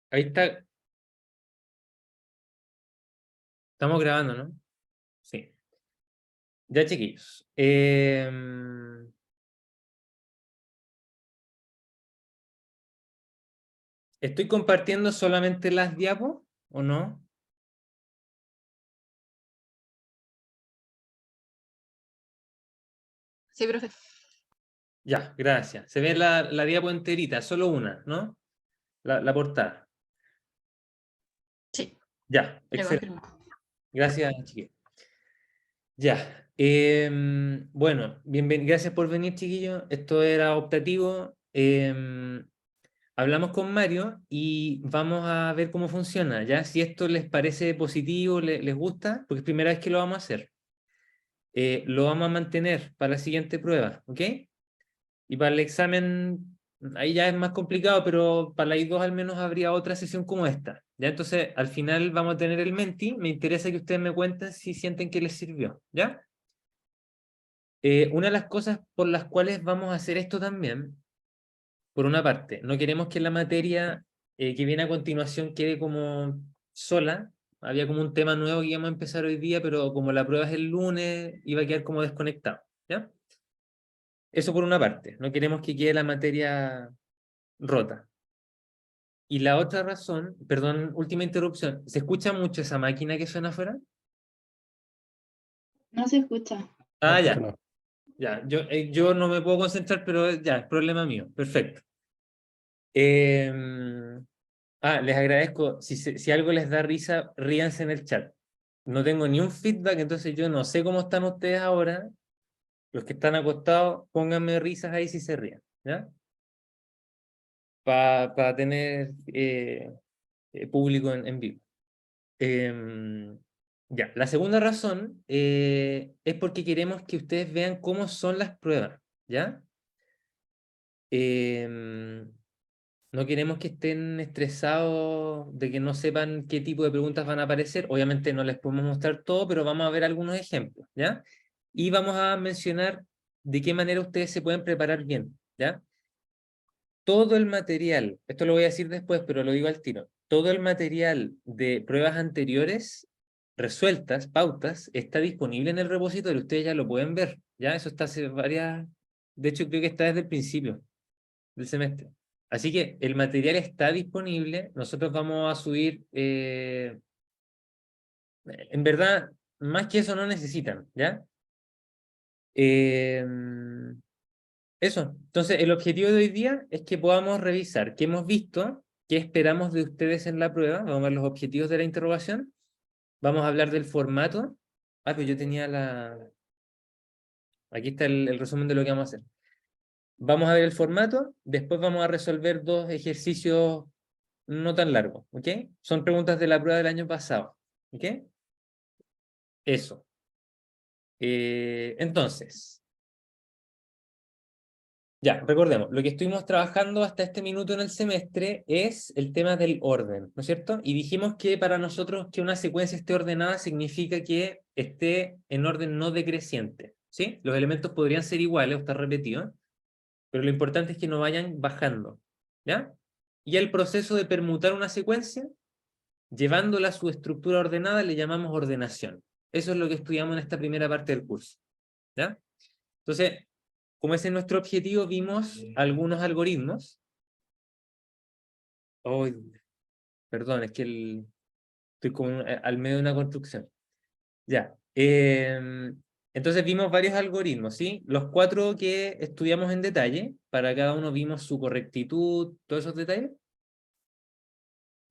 Ahí está. Estamos grabando, ¿no? Sí. Ya, chiquillos. ¿Estoy compartiendo solamente las diapos o no? Sí, profe. Ya, gracias. Se ve la diapo enterita, solo una, ¿no? La portada. Sí, Ya, ya excelente. confirmo. Gracias, chiquillos. Ya. Bueno, gracias por venir, chiquillos. Esto era optativo. Hablamos con Mario y vamos a ver cómo funciona, ¿ya? Si esto les parece positivo, les gusta, porque es primera vez que lo vamos a hacer. Lo vamos a mantener para la siguiente prueba, ¿ok? Y para el examen, ahí ya es más complicado, pero para la I2 al menos habría otra sesión como esta, ¿ya? Entonces, al final vamos a tener el Menti, me interesa que ustedes me cuenten si sienten que les sirvió, ¿ya? Una de las cosas por las cuales vamos a hacer esto también, por una parte, no queremos que la materia que viene a continuación quede como sola. Había como un tema nuevo que íbamos a empezar hoy día, pero como la prueba es el lunes, iba a quedar como desconectado, ¿ya? Eso por una parte, no queremos que quede la materia rota. Y la otra razón, perdón, última interrupción, ¿se escucha mucho esa máquina que suena afuera? No se escucha. Ah, ya, ya, yo no me puedo concentrar, pero ya, es problema mío, perfecto. Les agradezco. Si algo les da risa, ríanse en el chat. No tengo ni un feedback, entonces yo no sé cómo están ustedes ahora. Los que están acostados, pónganme risas ahí si se ríen, ¿ya? Para tener público en vivo. Ya, la segunda razón es porque queremos que ustedes vean cómo son las pruebas, ¿ya? Em, No queremos que estén estresados de que no sepan qué tipo de preguntas van a aparecer. Obviamente no les podemos mostrar todo, pero vamos a ver algunos ejemplos, ¿ya? Y vamos a mencionar de qué manera ustedes se pueden preparar bien, ¿ya? Todo el material, esto lo voy a decir después, pero lo digo al tiro, todo el material de pruebas anteriores resueltas, pautas, está disponible en el repositorio, ustedes ya lo pueden ver, ¿ya? Eso está hace varias, de hecho creo que está desde el principio del semestre. Así que el material está disponible, nosotros vamos a subir, en verdad, más que eso no necesitan, ¿ya? Eh, Eso, entonces el objetivo de hoy día es que podamos revisar qué hemos visto, qué esperamos de ustedes en la prueba, vamos a ver los objetivos de la interrogación, vamos a hablar del formato. Pues yo tenía aquí está el resumen de lo que vamos a hacer. Vamos a ver el formato, después vamos a resolver dos ejercicios no tan largos, ¿ok? Son preguntas de la prueba del año pasado, ¿ok? Eso. Entonces, ya, recordemos, lo que estuvimos trabajando hasta este minuto en el semestre es el tema del orden, ¿no es cierto? Y dijimos que para nosotros que una secuencia esté ordenada significa que esté en orden no decreciente, ¿sí? Los elementos podrían ser iguales o estar repetidos, pero lo importante es que no vayan bajando, ¿ya? Y el proceso de permutar una secuencia, llevándola a su estructura ordenada, le llamamos ordenación. Eso es lo que estudiamos en esta primera parte del curso, ¿ya? Entonces, como ese es nuestro objetivo, vimos algunos algoritmos. Oh, perdón, es que estoy como al medio de una construcción. Ya. Entonces vimos varios algoritmos, ¿sí? Los cuatro que estudiamos en detalle, para cada uno vimos su correctitud, todos esos detalles.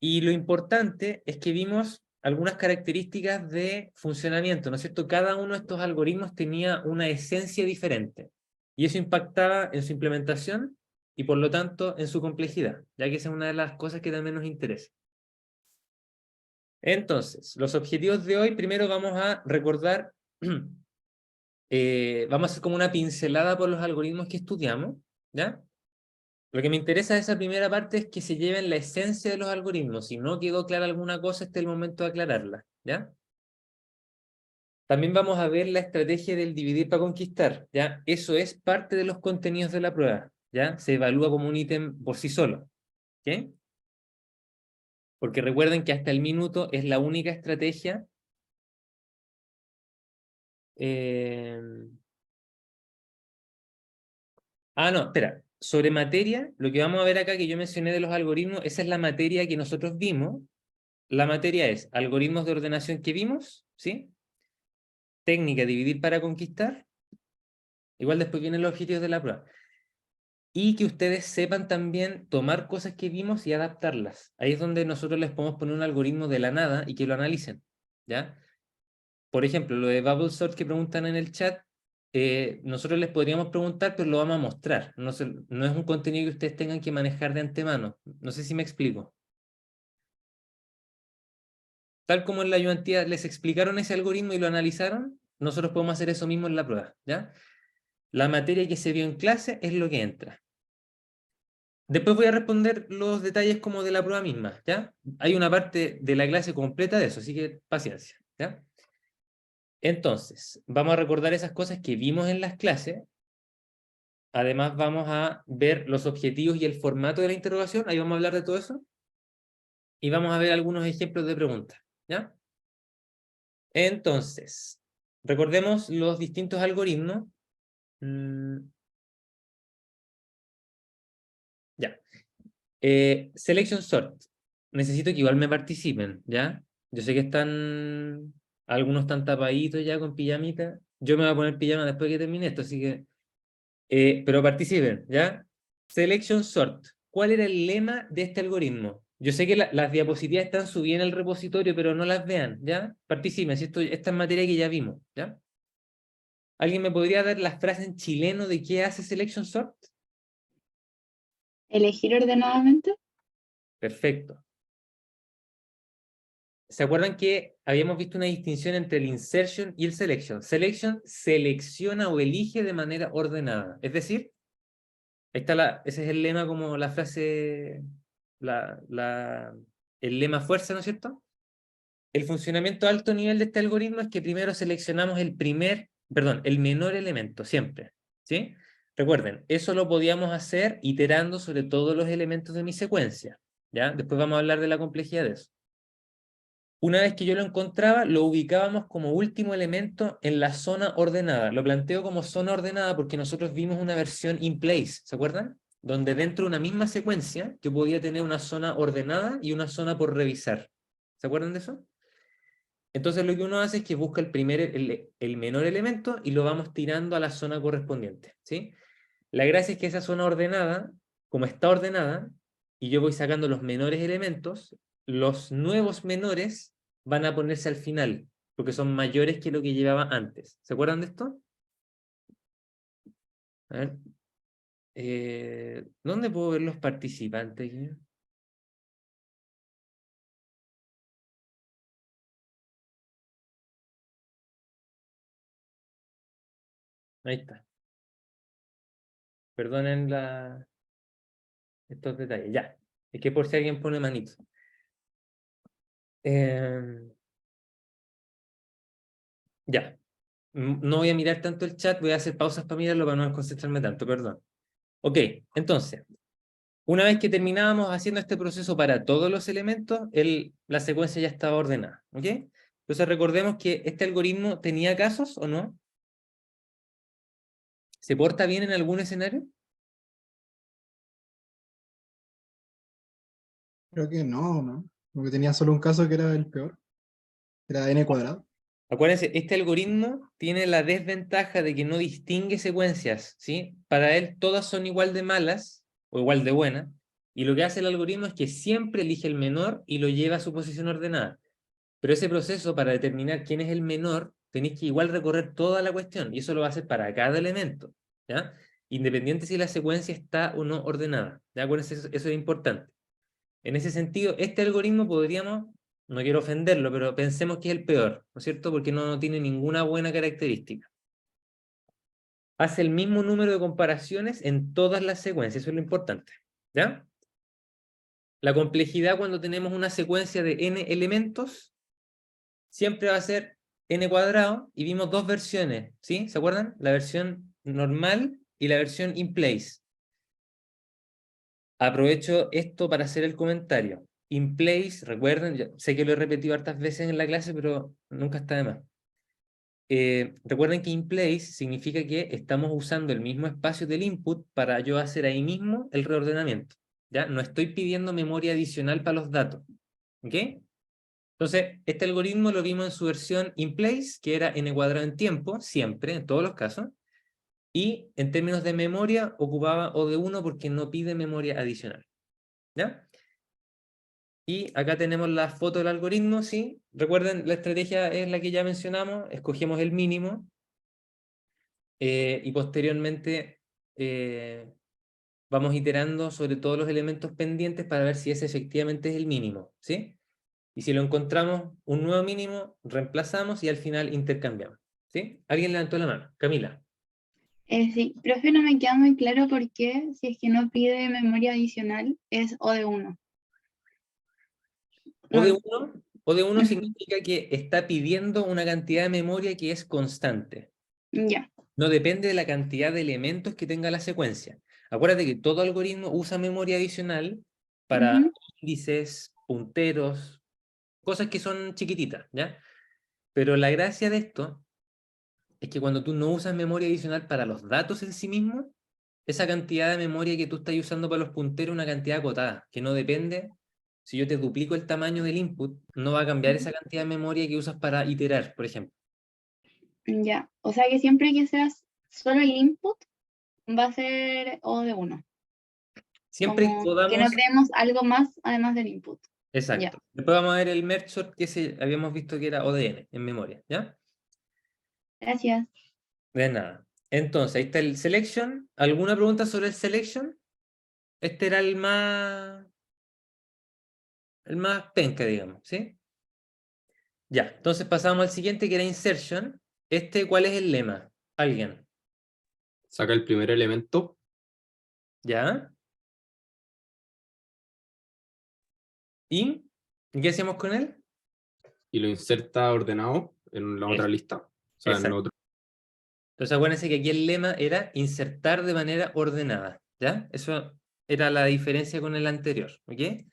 Y lo importante es que vimos algunas características de funcionamiento, ¿no es cierto? Cada uno de estos algoritmos tenía una esencia diferente y eso impactaba en su implementación y por lo tanto en su complejidad, ya que esa es una de las cosas que también nos interesa. Entonces, los objetivos de hoy, primero vamos a recordar, vamos a hacer como una pincelada por los algoritmos que estudiamos, ¿ya? Lo que me interesa de esa primera parte es que se lleven la esencia de los algoritmos. Si no quedó clara alguna cosa, este es el momento de aclararla, ¿ya? También vamos a ver la estrategia del dividir para conquistar, ¿ya? Eso es parte de los contenidos de la prueba, ¿ya? Se evalúa como un ítem por sí solo, ¿ok? Porque recuerden que hasta el minuto es la única estrategia. No, espera. Sobre materia, lo que vamos a ver acá que yo mencioné de los algoritmos, esa es la materia que nosotros vimos. La materia es algoritmos de ordenación que vimos, ¿sí? Técnica dividir para conquistar. Igual después vienen los objetivos de la prueba. Y que ustedes sepan también tomar cosas que vimos y adaptarlas. Ahí es donde nosotros les podemos poner un algoritmo de la nada y que lo analicen, ¿ya? Por ejemplo, lo de Bubble Sort que preguntan en el chat, nosotros les podríamos preguntar, pero lo vamos a mostrar. No, no es un contenido que ustedes tengan que manejar de antemano. No sé si me explico. Tal como en la ayudantía les explicaron ese algoritmo y lo analizaron, nosotros podemos hacer eso mismo en la prueba, ¿ya? La materia que se vio en clase es lo que entra. Después voy a responder los detalles como de la prueba misma, ¿ya? Hay una parte de la clase completa de eso, así que paciencia, ¿ya? Entonces, vamos a recordar esas cosas que vimos en las clases. Además, vamos a ver los objetivos y el formato de la interrogación. Ahí vamos a hablar de todo eso. Y vamos a ver algunos ejemplos de preguntas, ¿ya? Entonces, recordemos los distintos algoritmos. Ya. Selection Sort. Necesito que igual me participen, ¿ya? Yo sé que están... Algunos están tapaditos ya con pijamita. Yo me voy a poner pijama después que termine esto, así que... pero participen, ¿ya? Selection Sort. ¿Cuál era el lema de este algoritmo? Yo sé que las diapositivas están subidas en el repositorio, pero no las vean, ¿ya? Participen, si esta es materia que ya vimos, ¿ya? ¿Alguien me podría dar las frases en chileno de qué hace Selection Sort? Elegir ordenadamente. Perfecto. ¿Se acuerdan que habíamos visto una distinción entre el insertion y el selection? Selection selecciona o elige de manera ordenada. Es decir, ese es el lema como la frase, el lema fuerza, ¿no es cierto? El funcionamiento a alto nivel de este algoritmo es que primero seleccionamos el menor elemento, siempre, ¿sí? Recuerden, eso lo podíamos hacer iterando sobre todos los elementos de mi secuencia, ¿ya? Después vamos a hablar de la complejidad de eso. Una vez que yo lo encontraba, lo ubicábamos como último elemento en la zona ordenada. Lo planteo como zona ordenada porque nosotros vimos una versión in place, ¿se acuerdan? Donde dentro de una misma secuencia yo podía tener una zona ordenada y una zona por revisar. ¿Se acuerdan de eso? Entonces lo que uno hace es que busca el menor elemento y lo vamos tirando a la zona correspondiente, ¿sí? La gracia es que esa zona ordenada, como está ordenada, y yo voy sacando los menores elementos, los nuevos menores van a ponerse al final, porque son mayores que lo que llevaba antes. ¿Se acuerdan de esto? A ver. ¿Dónde puedo ver los participantes aquí? Ahí está. Perdonen estos detalles. Ya. Es que por si alguien pone manito. Ya. No voy a mirar tanto el chat, voy a hacer pausas para mirarlo para no concentrarme tanto, perdón. Ok, entonces, una vez que terminábamos haciendo este proceso para todos los elementos, la secuencia ya estaba ordenada, ¿ok? Entonces recordemos que este algoritmo tenía casos o no. ¿Se porta bien en algún escenario? Creo que no, ¿no? Porque tenía solo un caso que era el peor, era n cuadrado. Acuérdense, este algoritmo tiene la desventaja de que no distingue secuencias, ¿sí? Para él todas son igual de malas o igual de buenas, y lo que hace el algoritmo es que siempre elige el menor y lo lleva a su posición ordenada. Pero ese proceso para determinar quién es el menor, tenéis que igual recorrer toda la cuestión, y eso lo va a hacer para cada elemento, ¿ya? Independiente si la secuencia está o no ordenada, ¿ya? Acuérdense, eso es importante. En ese sentido, este algoritmo podríamos, no quiero ofenderlo, pero pensemos que es el peor, ¿no es cierto? Porque no tiene ninguna buena característica. Hace el mismo número de comparaciones en todas las secuencias, eso es lo importante, ¿ya? La complejidad cuando tenemos una secuencia de n elementos siempre va a ser n cuadrado, y vimos dos versiones, ¿sí? ¿Se acuerdan? La versión normal y la versión in place. Aprovecho esto para hacer el comentario. in place, recuerden, sé que lo he repetido hartas veces en la clase, pero nunca está de más. Recuerden que in place significa que estamos usando el mismo espacio del input para yo hacer ahí mismo el reordenamiento. ¿Ya? No estoy pidiendo memoria adicional para los datos. ¿Ok? Entonces, este algoritmo lo vimos en su versión in place, que era n cuadrado en tiempo, siempre, en todos los casos. Y en términos de memoria, ocupaba O de 1 porque no pide memoria adicional. ¿Ya? Y acá tenemos la foto del algoritmo, ¿sí? Recuerden, la estrategia es la que ya mencionamos, escogemos el mínimo, y posteriormente vamos iterando sobre todos los elementos pendientes para ver si ese efectivamente es el mínimo, ¿sí? Y si lo encontramos un nuevo mínimo, reemplazamos y al final intercambiamos, ¿sí? Alguien levantó la mano. Camila. Sí, profe, no me queda muy claro por qué, si es que no pide memoria adicional, es O de 1. O de No, 1, O de 1 ujú, significa que está pidiendo una cantidad de memoria que es constante. ya. No depende de la cantidad de elementos que tenga la secuencia. Acuérdate que todo algoritmo usa memoria adicional para Ujú, índices, punteros, cosas que son chiquititas, ¿ya? Pero la gracia de esto es que cuando tú no usas memoria adicional para los datos en sí mismos, esa cantidad de memoria que tú estás usando para los punteros es una cantidad acotada, que no depende. Si yo te duplico el tamaño del input, no va a cambiar esa cantidad de memoria que usas para iterar, por ejemplo. ya. O sea que siempre que seas solo el input, va a ser O de 1. Siempre que Como que no podamos. creemos algo más además del input. Ya, Exacto. Después vamos a ver el merge sort habíamos visto que era ODN en memoria, ¿ya? gracias. De nada. Entonces, ahí está el selection. ¿Alguna pregunta sobre el selection? Este era el más penca, digamos, ¿sí? Ya, entonces pasamos al siguiente que era insertion. ¿Cuál es el lema? ¿Alguien? Saca el primer elemento ¿Ya? ¿Y qué hacemos con él? y lo inserta ordenado en la otra lista. O sea, en el Exacto. otro. Entonces acuérdense que aquí el lema era insertar de manera ordenada, ¿ya? Eso era la diferencia con el anterior, ¿ok?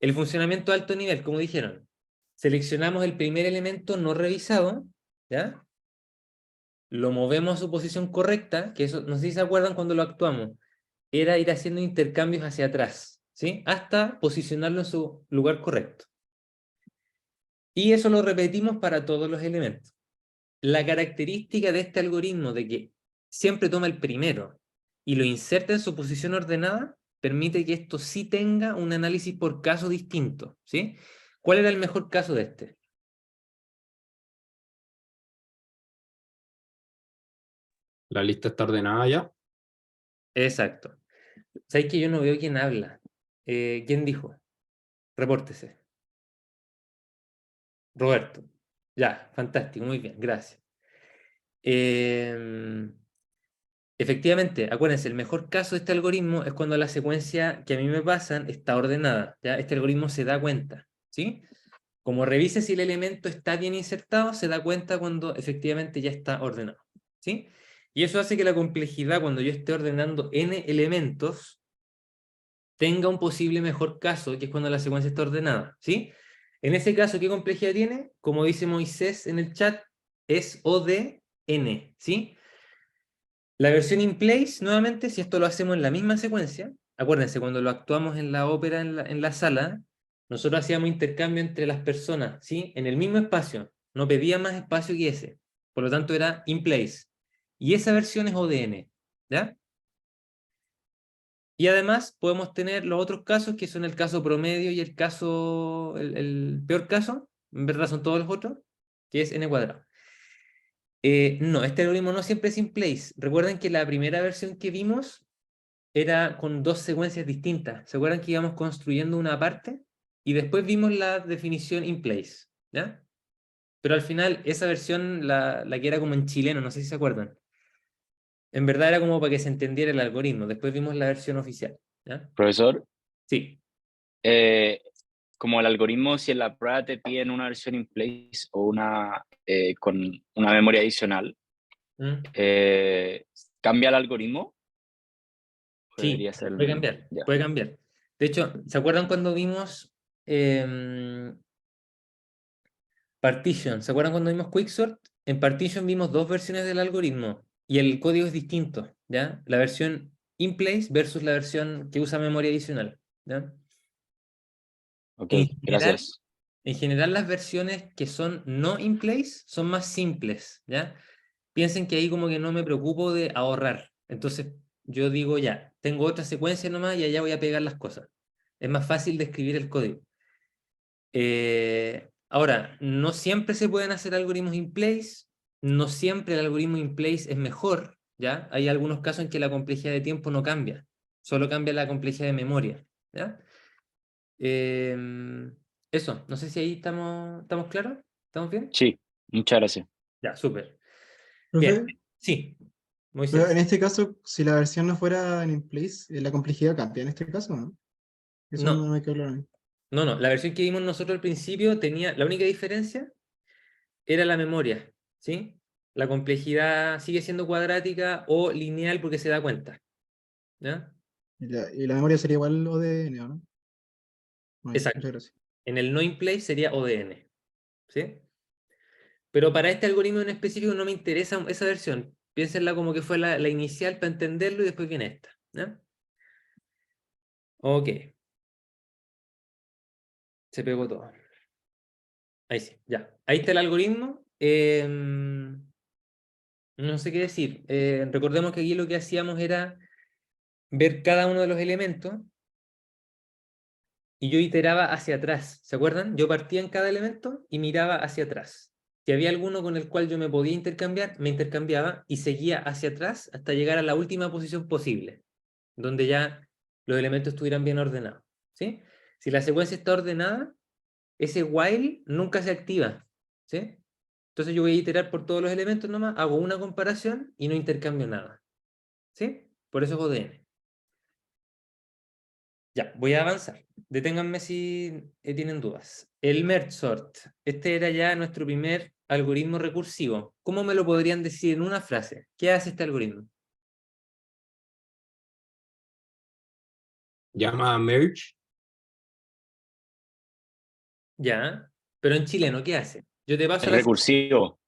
El funcionamiento de alto nivel, como dijeron, seleccionamos el primer elemento no revisado, ¿ya? Lo movemos a su posición correcta, que eso, no sé si se acuerdan cuando lo actuamos, era ir haciendo intercambios hacia atrás, ¿sí? Hasta posicionarlo en su lugar correcto. Y eso lo repetimos para todos los elementos. La característica de este algoritmo de que siempre toma el primero y lo inserta en su posición ordenada permite que esto sí tenga un análisis por caso distinto, ¿sí? ¿Cuál era el mejor caso de este? La lista está ordenada ya. Exacto. ¿Sabes que yo no veo quién habla? ¿Quién dijo? Repórtese. Roberto. Ya, fantástico, muy bien, gracias. Efectivamente, acuérdense, el mejor caso de este algoritmo es cuando la secuencia que a mí me pasan está ordenada, ¿ya? Este algoritmo se da cuenta, ¿sí? Como revise si el elemento está bien insertado, se da cuenta cuando efectivamente ya está ordenado, ¿sí? Y eso hace que la complejidad, cuando yo esté ordenando n elementos, tenga un posible mejor caso, que es cuando la secuencia está ordenada, ¿sí? En ese caso, ¿qué complejidad tiene? Como dice Moisés en el chat, es O de n, ¿sí? La versión in place, nuevamente, si esto lo hacemos en la misma secuencia, acuérdense, cuando lo actuamos en la ópera, en la sala, nosotros hacíamos intercambio entre las personas, ¿sí? En el mismo espacio, no pedía más espacio que ese, por lo tanto era in place. Y esa versión es ODN, ¿ya? Y además podemos tener los otros casos, que son el caso promedio y el peor caso, en verdad son todos los otros, que es n cuadrado. No, este algoritmo no siempre es in place. Recuerden que la primera versión que vimos era con dos secuencias distintas. ¿Se acuerdan que íbamos construyendo una parte? Y después vimos la definición in place, ¿ya? Pero al final esa versión, la que era como en chileno, no sé si se acuerdan. En verdad era como para que se entendiera el algoritmo. Después vimos la versión oficial, ¿ya? Profesor, Sí. eh, como el algoritmo, si en la prueba te piden una versión in place o una con una memoria adicional, ¿Mm? ¿cambia el algoritmo? ¿O Sí, debería ser el puede mismo? cambiar, Ya. puede cambiar. De hecho, ¿se acuerdan cuando vimos Partition. ¿Se acuerdan cuando vimos Quicksort? En Partition vimos dos versiones del algoritmo y el código es distinto, ¿ya? La versión in place versus la versión que usa memoria adicional, ¿ya? Ok, En general, gracias. en general, las versiones que son no in place son más simples, ¿ya? Piensen que ahí como que no me preocupo de ahorrar. Entonces yo digo ya, tengo otra secuencia nomás y allá voy a pegar las cosas. Es más fácil de escribir el código. Ahora, no siempre se pueden hacer algoritmos in place, no siempre el algoritmo in place es mejor, ¿ya? Hay algunos casos en que la complejidad de tiempo no cambia, solo cambia la complejidad de memoria, ¿ya? Eso, no sé si ahí estamos claros, ¿estamos bien? Sí, muchas gracias. Ya, súper. Bien, Profe, sí, pero en Moisés. este caso, si la versión no fuera en in place, la complejidad cambia en este caso, ¿no? Eso no No, me quedó claro a mí. no, la versión que vimos nosotros al principio tenía, la única diferencia era la memoria, ¿sí? La complejidad sigue siendo cuadrática o lineal porque se da cuenta, ¿ya? Y la memoria sería igual ODN, ¿o no? Bueno, Exacto. muchas gracias. En el no in place sería ODN, ¿sí? Pero para este algoritmo en específico no me interesa esa versión. Piénsenla como que fue la inicial para entenderlo y después viene esta, ¿ya? Ok, se pegó todo. Ahí sí, ya. Ahí está el algoritmo. No sé qué decir. Recordemos que aquí lo que hacíamos era ver cada uno de los elementos y yo iteraba hacia atrás. ¿Se acuerdan? Yo partía en cada elemento y miraba hacia atrás. Si había alguno con el cual yo me podía intercambiar, me intercambiaba y seguía hacia atrás hasta llegar a la última posición posible, donde ya los elementos estuvieran bien ordenados, ¿sí? Si la secuencia está ordenada, ese while nunca se activa, ¿sí? Entonces yo voy a iterar por todos los elementos nomás, hago una comparación y no intercambio nada, ¿sí? Por eso es ODN. Ya, voy a avanzar. Deténganme si tienen dudas. El merge sort. Este era ya nuestro primer algoritmo recursivo. ¿Cómo me lo podrían decir en una frase? ¿Qué hace este algoritmo? Llama a merge. Ya, pero en chileno, ¿qué hace? Yo te paso Es la... recursivo,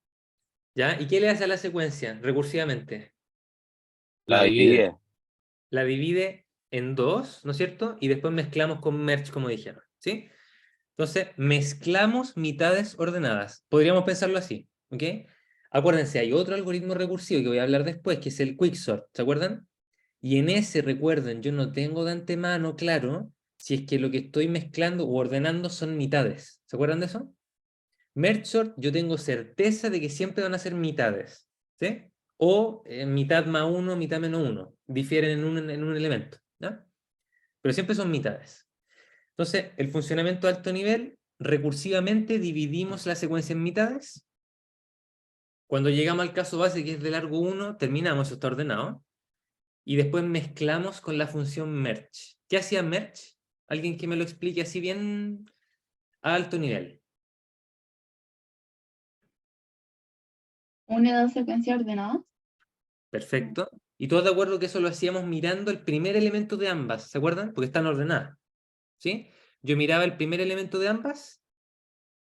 ¿Ya? ¿Y qué le hace a la secuencia recursivamente? la La divide. divide. La divide en dos, ¿no es cierto? Y después mezclamos con merge, como dijeron, ¿sí? Entonces, mezclamos mitades ordenadas. Podríamos pensarlo así, ¿ok? Acuérdense, hay otro algoritmo recursivo que voy a hablar después, que es el quicksort, ¿se acuerdan? Y en ese, recuerden, yo no tengo de antemano claro si es que lo que estoy mezclando o ordenando son mitades. ¿Se acuerdan de eso? Merge sort, yo tengo certeza de que siempre van a ser mitades, ¿sí? O mitad más uno, mitad menos uno. Difieren en un elemento, ¿ya? Pero siempre son mitades. Entonces, el funcionamiento de alto nivel, recursivamente dividimos la secuencia en mitades. Cuando llegamos al caso base, que es de largo 1, terminamos, eso está ordenado. Y después mezclamos con la función merge. ¿Qué hacía merge? Alguien que me lo explique así bien a alto nivel. Une dos secuencias ordenadas. Perfecto. Y todos de acuerdo que eso lo hacíamos mirando el primer elemento de ambas, ¿se acuerdan? Porque están ordenadas, ¿sí? Yo miraba el primer elemento de ambas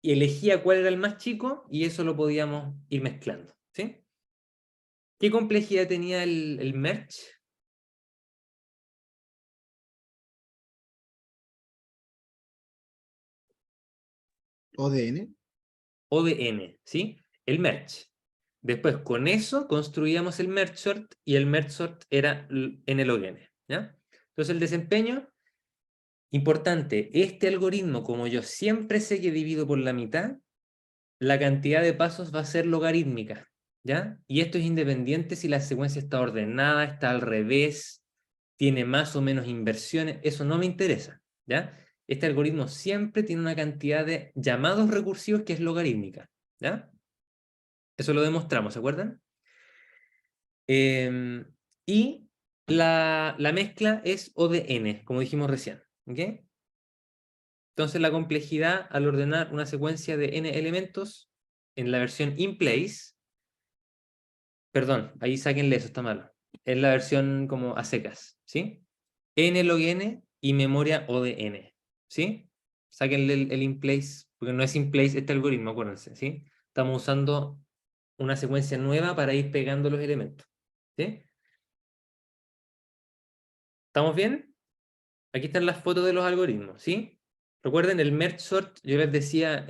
y elegía cuál era el más chico y eso lo podíamos ir mezclando, ¿sí? ¿Qué complejidad tenía el merge? ODN. O de n, ¿sí? El merge. Después, con eso construíamos el merge sort y el merge sort era n log n, ¿ya? Entonces, el desempeño, importante, este algoritmo, como yo siempre sé que divido por la mitad, la cantidad de pasos va a ser logarítmica, ¿ya? Y esto es independiente si la secuencia está ordenada, está al revés, tiene más o menos inversiones, eso no me interesa, ¿ya? Este algoritmo siempre tiene una cantidad de llamados recursivos que es logarítmica, ¿ya? Eso lo demostramos, ¿se acuerdan? Y la mezcla es O de n, como dijimos recién, ¿ok? Entonces la complejidad al ordenar una secuencia de n elementos en la versión in place, perdón, ahí sáquenle eso, está malo, es la versión como a secas, ¿sí? N log n y memoria O de n, ¿sí? sáquenle el in place, porque no es in place este algoritmo, acuérdense, ¿sí? Estamos usando una secuencia nueva para ir pegando los elementos, ¿sí? ¿Estamos bien? Aquí están las fotos de los algoritmos, ¿sí? Recuerden el merge sort, yo les decía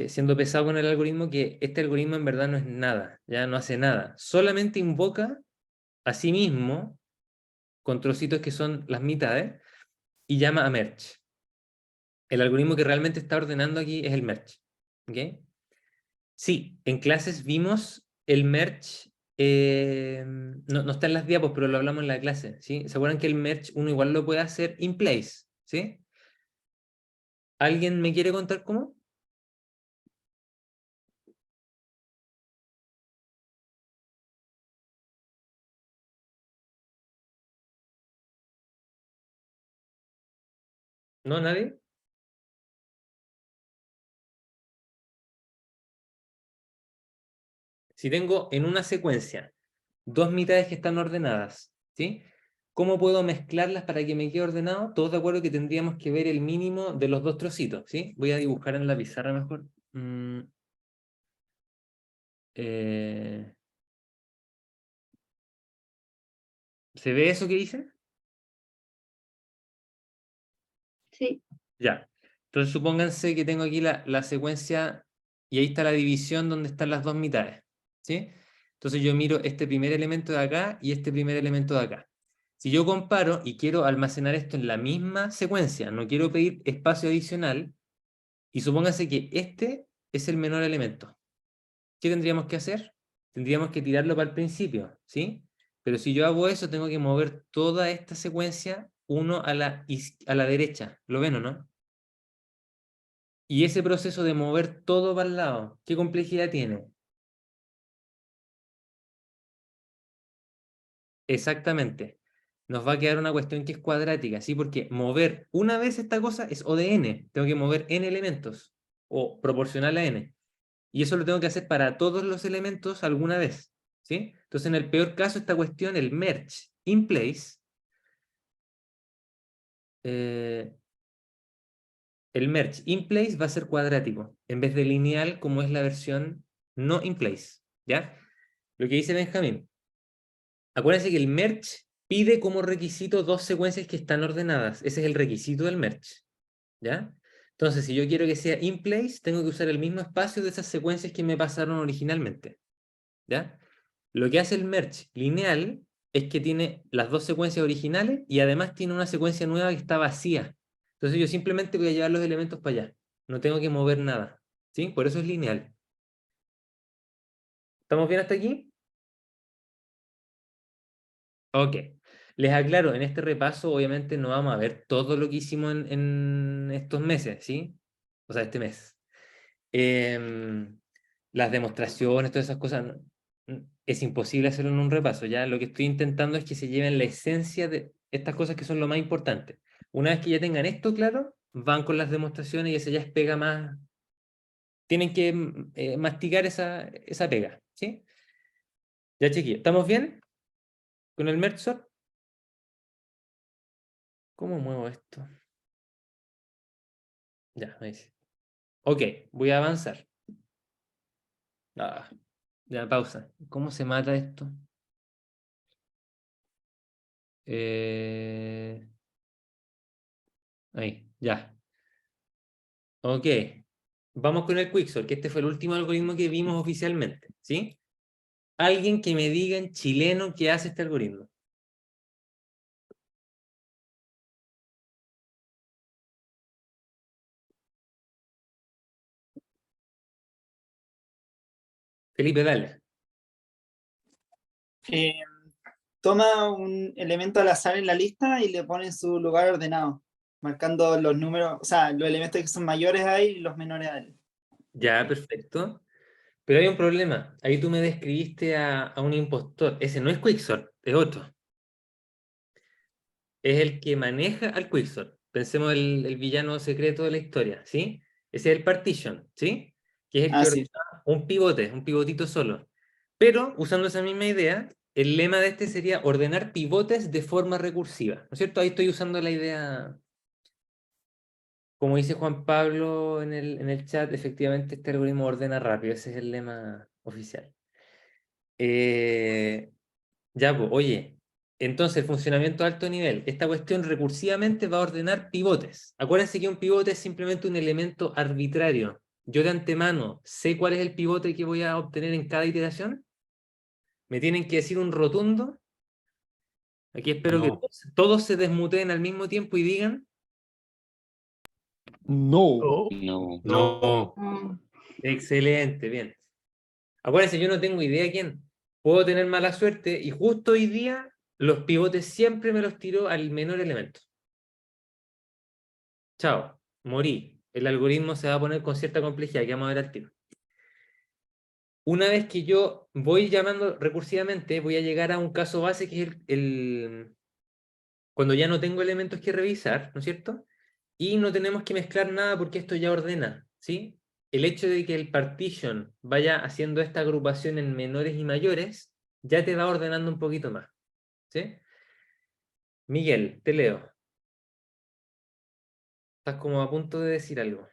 siendo pesado con el algoritmo que este algoritmo en verdad no es nada, ya no hace nada, solamente invoca a sí mismo con trocitos que son las mitades y llama a merge. El algoritmo que realmente está ordenando aquí es el merge, ¿ok? Sí, en clases vimos el merge, no está en las diapos, pero lo hablamos en la clase, ¿sí? ¿Se acuerdan que el merge uno igual lo puede hacer in place, ¿sí? ¿Alguien me quiere contar cómo? ¿No? ¿Nadie? Si tengo en una secuencia dos mitades que están ordenadas, ¿sí? ¿Cómo puedo mezclarlas para que me quede ordenado? Todos de acuerdo que tendríamos que ver el mínimo de los dos trocitos, ¿sí? Voy a dibujar en la pizarra mejor. Eh, ¿Se ve eso que hice? Sí, Ya. Entonces supónganse que tengo aquí la secuencia y ahí está la división donde están las dos mitades, ¿sí? Entonces yo miro este primer elemento de acá y este primer elemento de acá. Si yo comparo y quiero almacenar esto en la misma secuencia, no quiero pedir espacio adicional, y supónganse que este es el menor elemento. ¿Qué tendríamos que hacer? Tendríamos que tirarlo para el principio, ¿sí? Pero si yo hago eso, tengo que mover toda esta secuencia uno a la derecha. ¿Lo ven o no? Y ese proceso de mover todo para el lado, ¿qué complejidad tiene? Exactamente. Nos va a quedar una cuestión que es cuadrática, ¿sí? Porque mover una vez esta cosa es O de n. Tengo que mover n elementos, o proporcional a n. Y eso lo tengo que hacer para todos los elementos alguna vez, ¿sí? Entonces, en el peor caso, esta cuestión, el merge in place, eh, el merge in place va a ser cuadrático, en vez de lineal, como es la versión no in place, ¿ya? Lo que dice Benjamín. Acuérdense que el merge pide como requisito dos secuencias que están ordenadas. Ese es el requisito del merge, ¿ya? Entonces, si yo quiero que sea in place, tengo que usar el mismo espacio de esas secuencias que me pasaron originalmente, ¿ya? Lo que hace el merge lineal es que tiene las dos secuencias originales y además tiene una secuencia nueva que está vacía. Entonces yo simplemente voy a llevar los elementos para allá. No tengo que mover nada, ¿sí? Por eso es lineal. ¿Estamos bien hasta aquí? Ok. Les aclaro, en este repaso obviamente no vamos a ver todo lo que hicimos en estos meses, ¿sí? O sea, este mes. Las demostraciones, todas esas cosas, es imposible hacerlo en un repaso, ¿ya? Lo que estoy intentando es que se lleven la esencia de estas cosas que son lo más importante. Una vez que ya tengan esto claro, van con las demostraciones y esa ya es pega más. Tienen que masticar esa pega, ¿sí? Ya, chiquillos, ¿estamos bien con el merge? ¿Cómo muevo esto? Ya, ahí sí. Ok, voy a avanzar. Ah, ya, pausa. ¿Cómo se mata esto? Ahí, ya. Ok. Vamos con el Quicksort, que este fue el último algoritmo que vimos oficialmente, ¿sí? Alguien que me diga en chileno qué hace este algoritmo. Felipe, dale. Eh, Toma un elemento al azar en la lista y le pone en su lugar ordenado, marcando los números, o sea, los elementos que son mayores a él y los menores a él. Ya, perfecto. Pero hay un problema. Ahí tú me describiste a un impostor. Ese no es Quicksort, es otro. Es el que maneja al Quicksort. Pensemos el villano secreto de la historia, ¿sí? Ese es el Partition, ¿sí? Que es el que Sí. ordena un pivote, un pivotito solo. Pero, usando esa misma idea, el lema de este sería ordenar pivotes de forma recursiva, ¿no es cierto? Ahí estoy usando la idea como dice Juan Pablo en el chat, efectivamente este algoritmo ordena rápido, ese es el lema oficial. Ya, pues, oye, entonces el funcionamiento de alto nivel, esta cuestión recursivamente va a ordenar pivotes. Acuérdense que un pivote es simplemente un elemento arbitrario. Yo de antemano sé cuál es el pivote que voy a obtener en cada iteración. ¿Me tienen que decir un rotundo? Aquí espero que No. todos se desmuteen al mismo tiempo y digan. No. No. No. Ah, Excelente, bien. Acuérdense, yo no tengo idea quién. Puedo tener mala suerte y justo hoy día los pivotes siempre me los tiro al menor elemento. Chao, morí. El algoritmo se va a poner con cierta complejidad que vamos a ver al tiro. Una vez que yo voy llamando recursivamente, voy a llegar a un caso base que es cuando ya no tengo elementos que revisar, ¿no es cierto? Y no tenemos que mezclar nada porque esto ya ordena, ¿sí? El hecho de que el partition vaya haciendo esta agrupación en menores y mayores, ya te va ordenando un poquito más, ¿sí? Miguel, te leo. Estás como a punto de decir algo.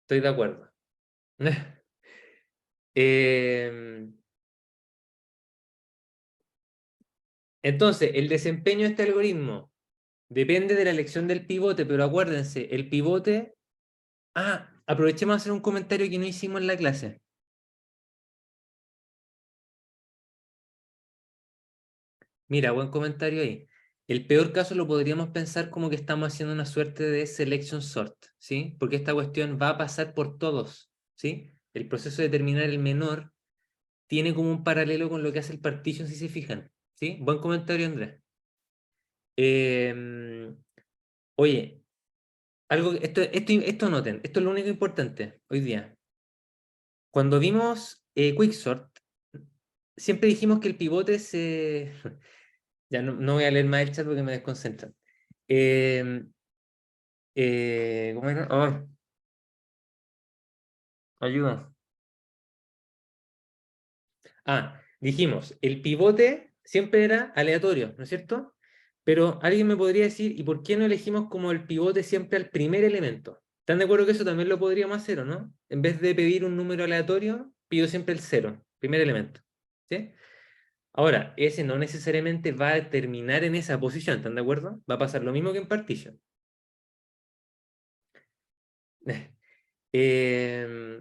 Estoy de acuerdo. Entonces, el desempeño de este algoritmo depende de la elección del pivote, pero acuérdense, el pivote... Ah, aprovechemos a hacer un comentario que no hicimos en la clase. Mira, buen comentario ahí. El peor caso lo podríamos pensar como que estamos haciendo una suerte de selection sort, ¿sí? Porque esta cuestión va a pasar por todos, ¿sí? El proceso de determinar el menor tiene como un paralelo con lo que hace el partition, si se fijan, ¿sí? Buen comentario, Andrés. Oye, esto noten, esto es lo único importante hoy día. Cuando vimos Quicksort, siempre dijimos que el pivote se... Ya no voy a leer más el chat porque me desconcentran. ¿Cómo era? Ay, ayuda. Dijimos, el pivote siempre era aleatorio, ¿no es cierto? Pero alguien me podría decir, ¿y por qué no elegimos como el pivote siempre al primer elemento? ¿Están de acuerdo que eso también lo podríamos hacer, o no? En vez de pedir un número aleatorio, pido siempre el 0, primer elemento. ¿Sí? Ahora, ese no necesariamente va a terminar en esa posición, ¿están de acuerdo? Va a pasar lo mismo que en partition.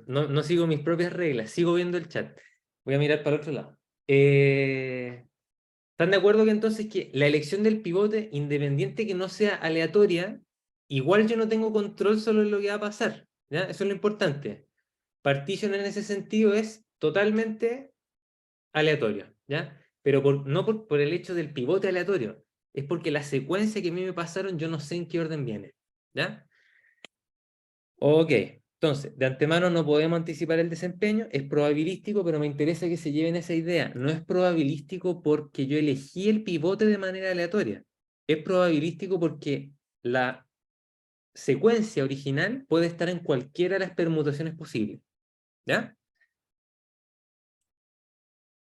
No sigo mis propias reglas, sigo viendo el chat. Voy a mirar para el otro lado. ¿Están de acuerdo que entonces que la elección del pivote, independiente que no sea aleatoria, igual yo no tengo control sobre lo que va a pasar? ¿Ya? Eso es lo importante. Partition en ese sentido es totalmente aleatorio, ¿ya? Pero no por el hecho del pivote aleatorio, es porque la secuencia que a mí me pasaron yo no sé en qué orden viene, ¿ya? Ok, entonces, de antemano no podemos anticipar el desempeño, es probabilístico, pero me interesa que se lleven esa idea. No es probabilístico porque yo elegí el pivote de manera aleatoria, es probabilístico porque la secuencia original puede estar en cualquiera de las permutaciones posibles, ¿ya?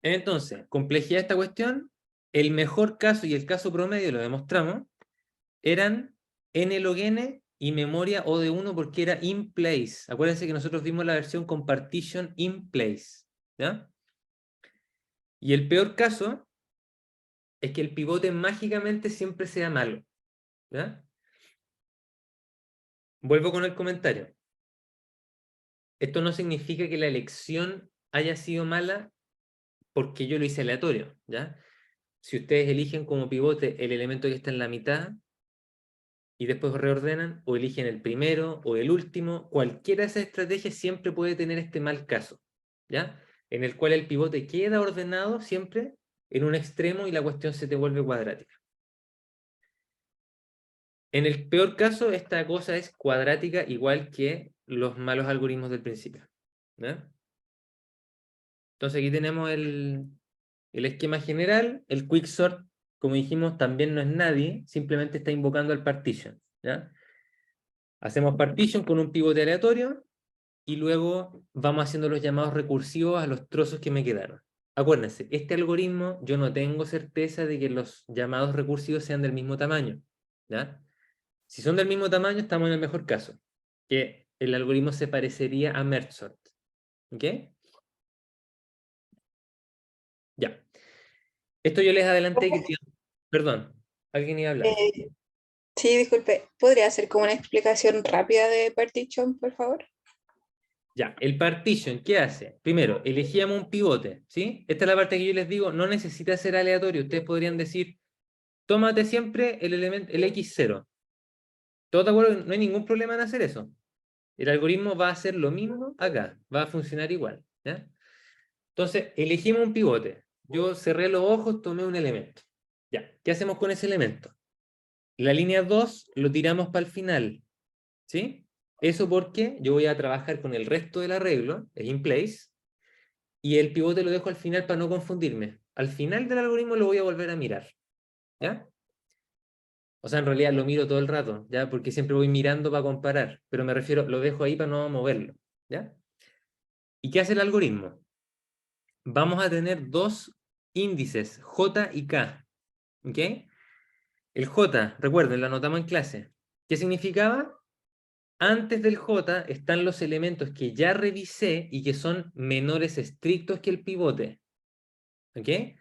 Entonces, complejidad de esta cuestión, el mejor caso y el caso promedio, lo demostramos, eran n log n y memoria O de 1 porque era in place. Acuérdense que nosotros vimos la versión con partition in place, ¿ya? Y el peor caso es que el pivote mágicamente siempre sea malo, ¿ya? Vuelvo con el comentario. Esto no significa que la elección haya sido mala porque yo lo hice aleatorio, ¿ya? Si ustedes eligen como pivote el elemento que está en la mitad y después reordenan, o eligen el primero o el último, cualquiera de esas estrategias siempre puede tener este mal caso, ¿ya? En el cual el pivote queda ordenado siempre en un extremo y la cuestión se te vuelve cuadrática. En el peor caso, esta cosa es cuadrática igual que los malos algoritmos del principio, ¿ya? Entonces aquí tenemos el esquema general. El quicksort, como dijimos, también no es nadie, simplemente está invocando al partition, ¿ya? Hacemos partition con un pivote aleatorio y luego vamos haciendo los llamados recursivos a los trozos que me quedaron, Acuérdense, este algoritmo yo no tengo certeza de que los llamados recursivos sean del mismo tamaño, ¿ya? Si son del mismo tamaño, estamos en el mejor caso, que el algoritmo se parecería a merge sort. ¿Ok? Ya. Esto yo les adelanté que... Perdón, alguien iba a hablar. Sí, disculpe, ¿podría hacer como una explicación rápida de partition, por favor? Ya, el partition, ¿qué hace? Primero, elegíamos un pivote, ¿sí? Esta es la parte que yo les digo, no necesita ser aleatorio. Ustedes podrían decir, tómate siempre el elemento, el X0. ¿Todos de acuerdo? No hay ningún problema en hacer eso. El algoritmo va a hacer lo mismo acá, va a funcionar igual, ¿ya? Entonces, elegimos un pivote. Yo cerré los ojos, tomé un elemento. Ya, ¿qué hacemos con ese elemento? La línea 2 lo tiramos para el final, ¿sí? Eso porque yo voy a trabajar con el resto del arreglo, el in place, y el pivote lo dejo al final para no confundirme. Al final del algoritmo lo voy a volver a mirar, ¿ya? O sea, en realidad lo miro todo el rato, ¿ya? Porque siempre voy mirando para comparar, pero me refiero, lo dejo ahí para no moverlo, ¿ya? ¿Y qué hace el algoritmo? Vamos a tener dos índices, J y K, ¿ok? El J, recuerden, lo anotamos en clase. ¿Qué significaba? Antes del J están los elementos que ya revisé y que son menores estrictos que el pivote, ¿ok?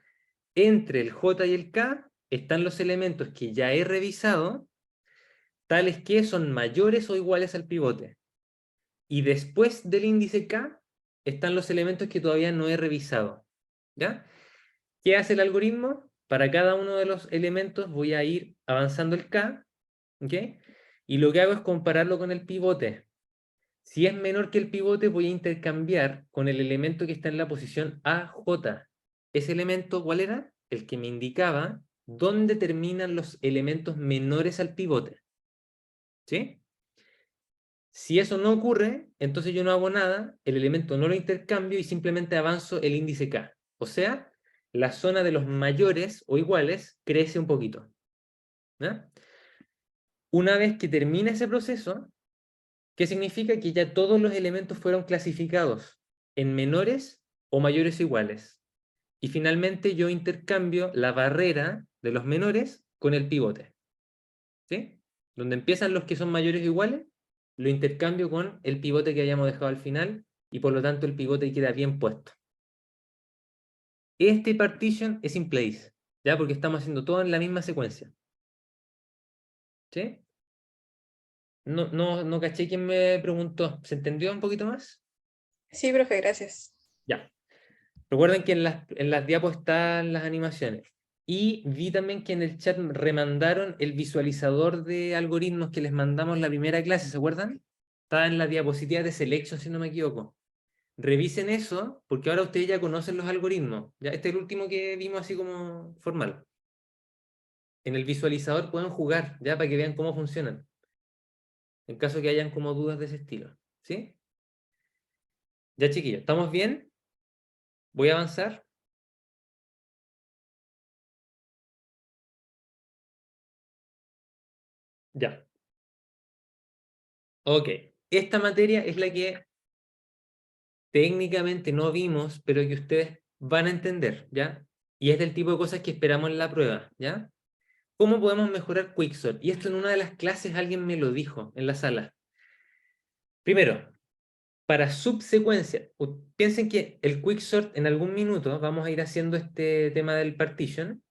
Entre el J y el K están los elementos que ya he revisado, tales que son mayores o iguales al pivote. Y después del índice K están los elementos que todavía no he revisado, ¿ya? ¿Qué hace el algoritmo? Para cada uno de los elementos voy a ir avanzando el K, ¿ok? Y lo que hago es compararlo con el pivote. Si es menor que el pivote, voy a intercambiar con el elemento que está en la posición AJ. ¿Ese elemento cuál era? El que me indicaba dónde terminan los elementos menores al pivote. ¿Sí? Si eso no ocurre, entonces yo no hago nada, el elemento no lo intercambio y simplemente avanzo el índice K. O sea, la zona de los mayores o iguales crece un poquito, ¿ya? Una vez que termina ese proceso, ¿qué significa? Que ya todos los elementos fueron clasificados en menores o mayores o iguales. Y finalmente yo intercambio la barrera de los menores con el pivote. ¿Sí? Donde empiezan los que son mayores o iguales, lo intercambio con el pivote que hayamos dejado al final y por lo tanto el pivote queda bien puesto. Este partition es in place, ¿ya? Porque estamos haciendo todo en la misma secuencia. ¿Sí? No caché quién me preguntó. ¿Se entendió un poquito más? Sí, profe, gracias. Ya. Recuerden que en las diapos están las animaciones. Y vi también que en el chat remandaron el visualizador de algoritmos que les mandamos la primera clase, ¿se acuerdan? Está en la diapositiva de Selection, si no me equivoco. Revisen eso, porque ahora ustedes ya conocen los algoritmos. ¿Ya? Este es el último que vimos así como formal. En el visualizador pueden jugar, ya para que vean cómo funcionan. En caso que hayan como dudas de ese estilo. ¿Sí? Ya, chiquillos, ¿estamos bien? Voy a avanzar. Ya. Ok. Esta materia es la que técnicamente no vimos, pero que ustedes van a entender, ¿ya? Y es del tipo de cosas que esperamos en la prueba, ¿ya? ¿Cómo podemos mejorar Quicksort? Y esto en una de las clases alguien me lo dijo en la sala. Primero, para subsecuencia, piensen que el Quicksort en algún minuto vamos a ir haciendo este tema del partition,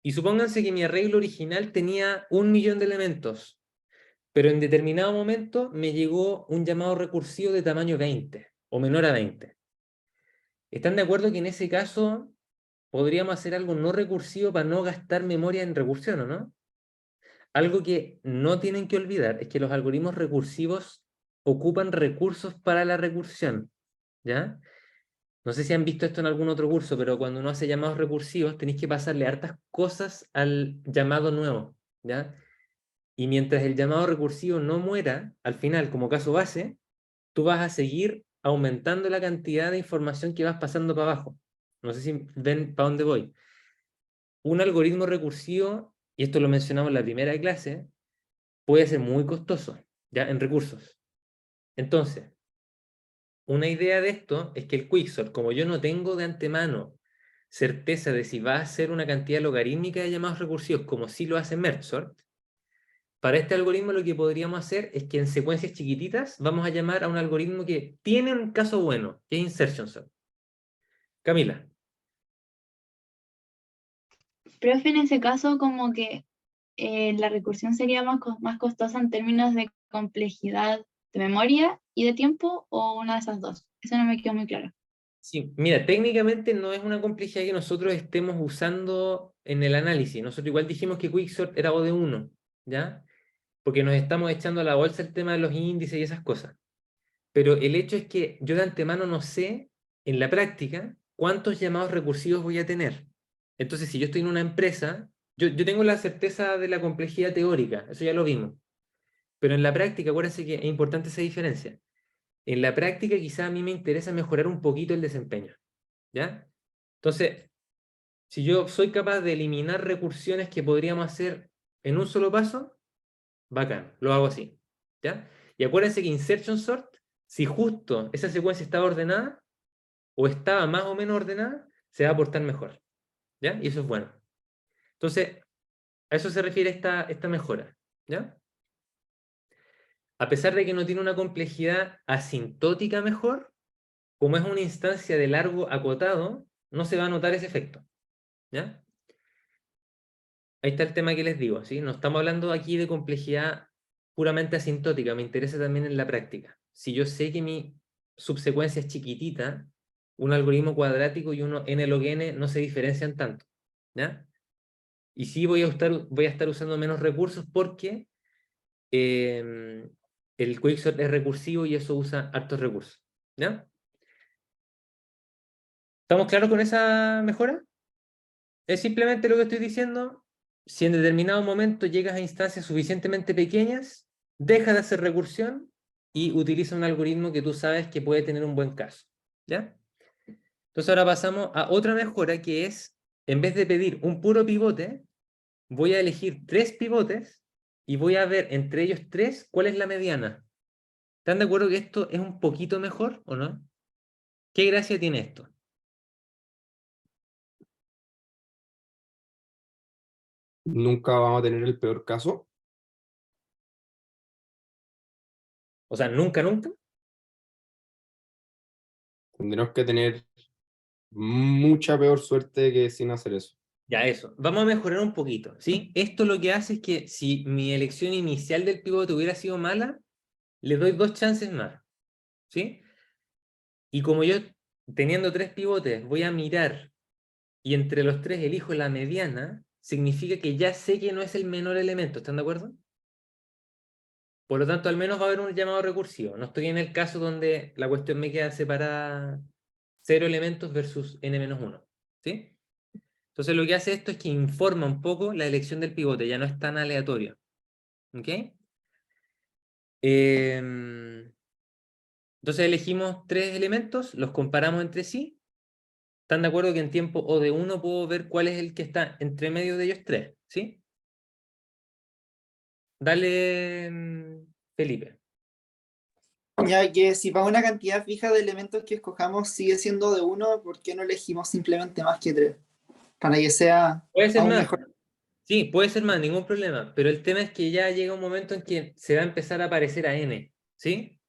y supónganse que mi arreglo original tenía 1.000.000 de elementos, pero en determinado momento me llegó un llamado recursivo de tamaño 20 o menor a 20. ¿Están de acuerdo que en ese caso podríamos hacer algo no recursivo para no gastar memoria en recursión, ¿o no? Algo que no tienen que olvidar es que los algoritmos recursivos ocupan recursos para la recursión, ¿ya? No sé si han visto esto en algún otro curso, pero cuando uno hace llamados recursivos tenéis que pasarle hartas cosas al llamado nuevo, ¿ya? Y mientras el llamado recursivo no muera, al final, como caso base, tú vas a seguir aumentando la cantidad de información que vas pasando para abajo. No sé si ven para dónde voy. Un algoritmo recursivo, y esto lo mencionamos en la primera clase, puede ser muy costoso, ¿ya? En recursos. Entonces, una idea de esto es que el quicksort, como yo no tengo de antemano certeza de si va a ser una cantidad logarítmica de llamados recursivos como si lo hace mergesort, para este algoritmo lo que podríamos hacer es que en secuencias chiquititas vamos a llamar a un algoritmo que tiene un caso bueno, que es insertion sort. Camila. Profe, en ese caso, como que la recursión sería más costosa en términos de complejidad de memoria y de tiempo, o una de esas dos. Eso no me quedó muy claro. Sí, mira, técnicamente no es una complejidad que nosotros estemos usando en el análisis. Nosotros igual dijimos que quicksort era O de 1, ¿ya? Porque nos estamos echando a la bolsa el tema de los índices y esas cosas. Pero el hecho es que yo de antemano no sé, en la práctica, cuántos llamados recursivos voy a tener. Entonces, si yo estoy en una empresa, yo tengo la certeza de la complejidad teórica, eso ya lo vimos. Pero en la práctica, acuérdense que es importante esa diferencia. En la práctica, quizá a mí me interesa mejorar un poquito el desempeño, ¿ya? Entonces, si yo soy capaz de eliminar recursiones que podríamos hacer en un solo paso, bacán, lo hago así, ¿ya? Y acuérdense que insertion sort, si justo esa secuencia estaba ordenada, o estaba más o menos ordenada, se va a portar mejor, ¿ya? Y eso es bueno. Entonces, a eso se refiere esta mejora, ¿ya? A pesar de que no tiene una complejidad asintótica mejor, como es una instancia de largo acotado, no se va a notar ese efecto, ¿ya? Ahí está el tema que les digo, ¿sí? No estamos hablando aquí de complejidad puramente asintótica, me interesa también en la práctica. Si yo sé que mi subsecuencia es chiquitita, un algoritmo cuadrático y uno n log n no se diferencian tanto, ¿ya? Y sí voy a estar usando menos recursos porque el quicksort es recursivo y eso usa hartos recursos, ¿ya? ¿Estamos claros con esa mejora? Es simplemente lo que estoy diciendo. Si en determinado momento llegas a instancias suficientemente pequeñas, deja de hacer recursión y utiliza un algoritmo que tú sabes que puede tener un buen caso, ¿ya? Entonces ahora pasamos a otra mejora que es, en vez de pedir un puro pivote, voy a elegir 3 pivotes y voy a ver entre ellos 3 cuál es la mediana. ¿Están de acuerdo que esto es un poquito mejor o no? ¿Qué gracia tiene esto? Nunca vamos a tener el peor caso. O sea, nunca, nunca. Tendremos que tener mucha peor suerte que sin hacer eso. Ya eso, vamos a mejorar un poquito, ¿sí? Esto lo que hace es que si mi elección inicial del pivote hubiera sido mala, le doy 2 chances más, ¿sí? Y como yo, teniendo 3 pivotes, voy a mirar y entre los 3 elijo la mediana, significa que ya sé que no es el menor elemento, ¿están de acuerdo? Por lo tanto, al menos va a haber un llamado recursivo. No estoy en el caso donde la cuestión me queda separada 0 elementos versus n-1, ¿sí? Entonces lo que hace esto es que informa un poco la elección del pivote, ya no es tan aleatorio. ¿Ok? Entonces elegimos 3 elementos, los comparamos entre sí. ¿Están de acuerdo que en tiempo O de 1 puedo ver cuál es el que está entre medio de ellos 3? ¿Sí? Dale, Felipe. Ya que si para una cantidad fija de elementos que escojamos sigue siendo de 1, ¿por qué no elegimos simplemente más que 3? Para que sea Puede ser aún más. mejor. Sí, puede ser más, ningún problema. Pero el tema es que ya llega un momento en que se va a empezar a parecer a n. ¿Sí?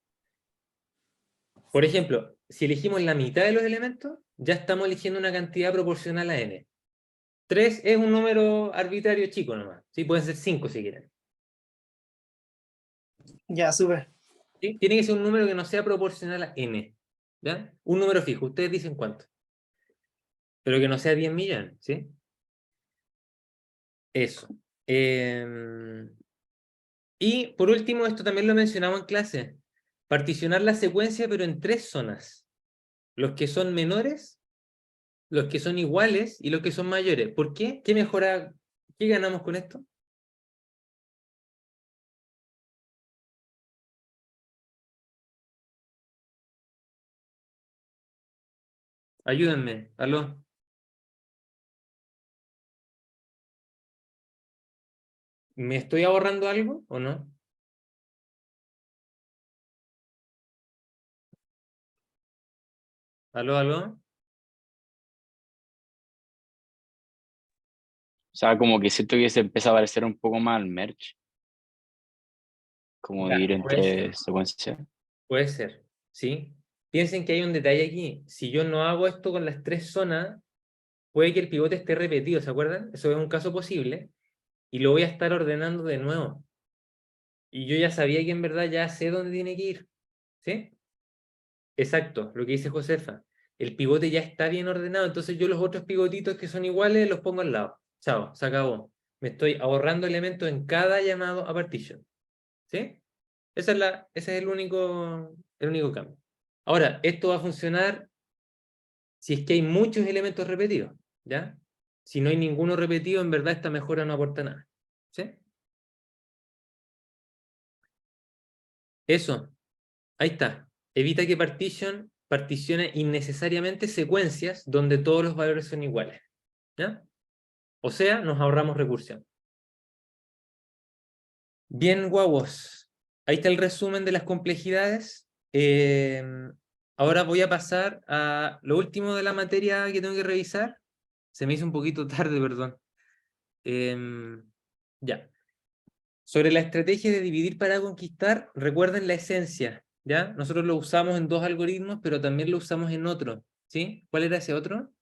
Por ejemplo, si elegimos la mitad de los elementos, ya estamos eligiendo una cantidad proporcional a n. 3 es un número arbitrario chico nomás. ¿Sí? Pueden ser 5 si quieren. Ya, súper. ¿Sí? Tiene que ser un número que no sea proporcional a n. ¿Ya? Un número fijo. Ustedes dicen cuánto. Pero que no sea 10 millones. ¿Sí? Eso. Y por último, esto también lo mencionamos en clase. Particionar la secuencia, pero en 3 zonas. Los que son menores, los que son iguales y los que son mayores. ¿Por qué? ¿Qué mejora? ¿Qué ganamos con esto? Ayúdenme. ¿Aló? ¿Me estoy ahorrando algo o no? ¿Aló, aló? O sea, como que siento que se empieza a parecer un poco más al merge, como Ya, dividir puede ser. entre secuencias. Puede ser, ¿sí? Piensen que hay un detalle aquí. Si yo no hago esto con las tres zonas, puede que el pivote esté repetido, ¿se acuerdan? Eso es un caso posible. Y lo voy a estar ordenando de nuevo. Y yo ya sabía que en verdad ya sé dónde tiene que ir. ¿Sí? Exacto, lo que dice Josefa. El pivote ya está bien ordenado, entonces yo los otros pivotitos que son iguales los pongo al lado. Chao, se acabó. Me estoy ahorrando elementos en cada llamado a partition. ¿Sí? Ese es el único cambio. Ahora, esto va a funcionar si es que hay muchos elementos repetidos, ¿ya? Si no hay ninguno repetido, en verdad esta mejora no aporta nada. ¿Sí? Eso, ahí está. Evita que particione innecesariamente secuencias donde todos los valores son iguales, ¿ya? O sea, nos ahorramos recursión. Bien, guaguos. Ahí está el resumen de las complejidades. Ahora voy a pasar a lo último de la materia que tengo que revisar. Se me hizo un poquito tarde, perdón. Ya. Sobre la estrategia de dividir para conquistar, recuerden la esencia, ¿ya? Nosotros lo usamos en dos algoritmos, pero también lo usamos en otro, ¿sí? ¿Cuál era ese otro?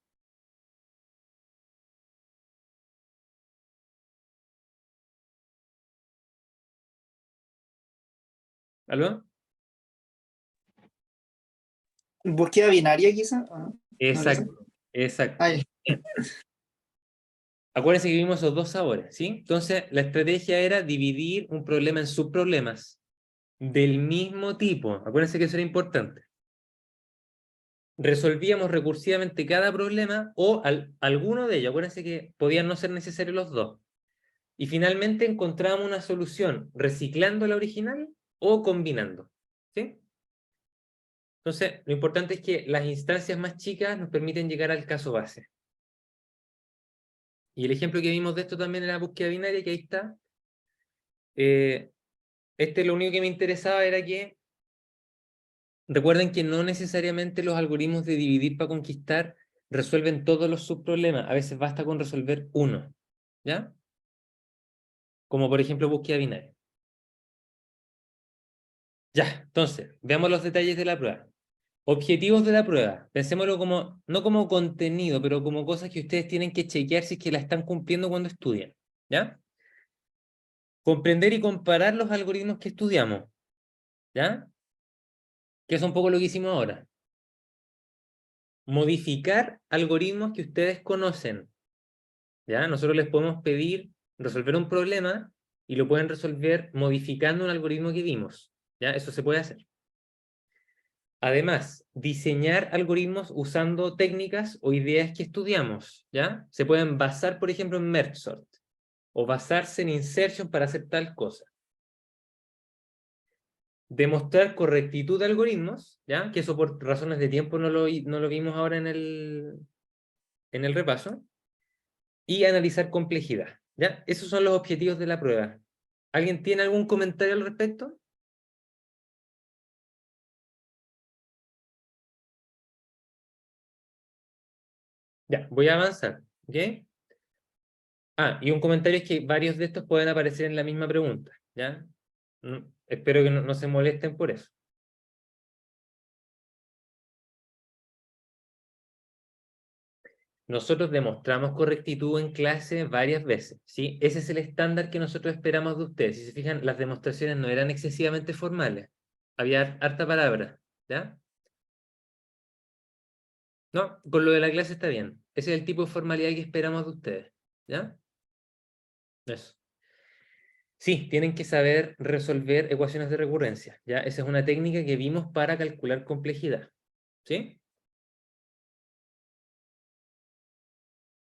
¿Aló? ¿Búsqueda binaria quizá? ¿O no lo sé? Exacto, exacto. Ay, Acuérdense que vimos esos dos sabores, ¿sí? Entonces, la estrategia era dividir un problema en subproblemas del mismo tipo. Acuérdense que eso era importante. Resolvíamos recursivamente cada problema o alguno de ellos. Acuérdense que podían no ser necesarios los dos. Y finalmente encontramos una solución reciclando la original o combinando, ¿sí? Entonces, lo importante es que las instancias más chicas nos permiten llegar al caso base. Y el ejemplo que vimos de esto también era la búsqueda binaria, que ahí está. Lo único que me interesaba era que recuerden que no necesariamente los algoritmos de dividir para conquistar resuelven todos los subproblemas. A veces basta con resolver uno, ¿ya? Como por ejemplo búsqueda binaria. Ya, entonces, veamos los detalles de la prueba. Objetivos de la prueba. Pensémoslo como, no como contenido, pero como cosas que ustedes tienen que chequear si es que la están cumpliendo cuando estudian, ¿ya? Comprender y comparar los algoritmos que estudiamos, ¿ya? Que es un poco lo que hicimos ahora. Modificar algoritmos que ustedes conocen, ¿ya? Nosotros les podemos pedir resolver un problema y lo pueden resolver modificando un algoritmo que vimos, ¿ya? Eso se puede hacer. Además, diseñar algoritmos usando técnicas o ideas que estudiamos, ¿ya? Se pueden basar, por ejemplo, en merge sort o basarse en insertion para hacer tal cosa. Demostrar correctitud de algoritmos, ¿ya? Que eso por razones de tiempo no lo vimos ahora en el repaso. Y analizar complejidad, ¿ya? Esos son los objetivos de la prueba. ¿Alguien tiene algún comentario al respecto? Ya, voy a avanzar, ¿ok? Y un comentario es que varios de estos pueden aparecer en la misma pregunta, ¿ya? Espero que no se molesten por eso. Nosotros demostramos correctitud en clase varias veces, ¿sí? Ese es el estándar que nosotros esperamos de ustedes. Si se fijan, las demostraciones no eran excesivamente formales. Había harta palabra, ¿ya? No, con lo de la clase está bien. Ese es el tipo de formalidad que esperamos de ustedes, ¿ya? Eso. Sí, tienen que saber resolver ecuaciones de recurrencia, ¿ya? Esa es una técnica que vimos para calcular complejidad, ¿sí?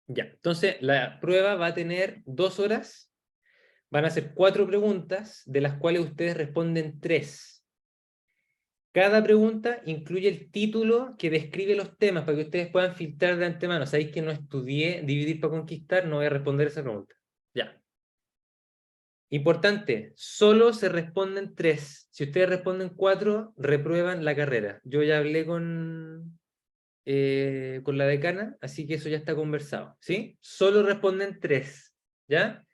Ya, entonces la prueba va a tener 2 horas, van a ser 4 preguntas, de las cuales ustedes responden 3. Cada pregunta incluye el título que describe los temas para que ustedes puedan filtrar de antemano. Sabéis que no estudié dividir para conquistar, no voy a responder esa pregunta. Ya. Importante, solo se responden 3. Si ustedes responden 4, reprueban la carrera. Yo ya hablé con con la decana, así que eso ya está conversado, ¿sí? Solo responden 3, ¿ya?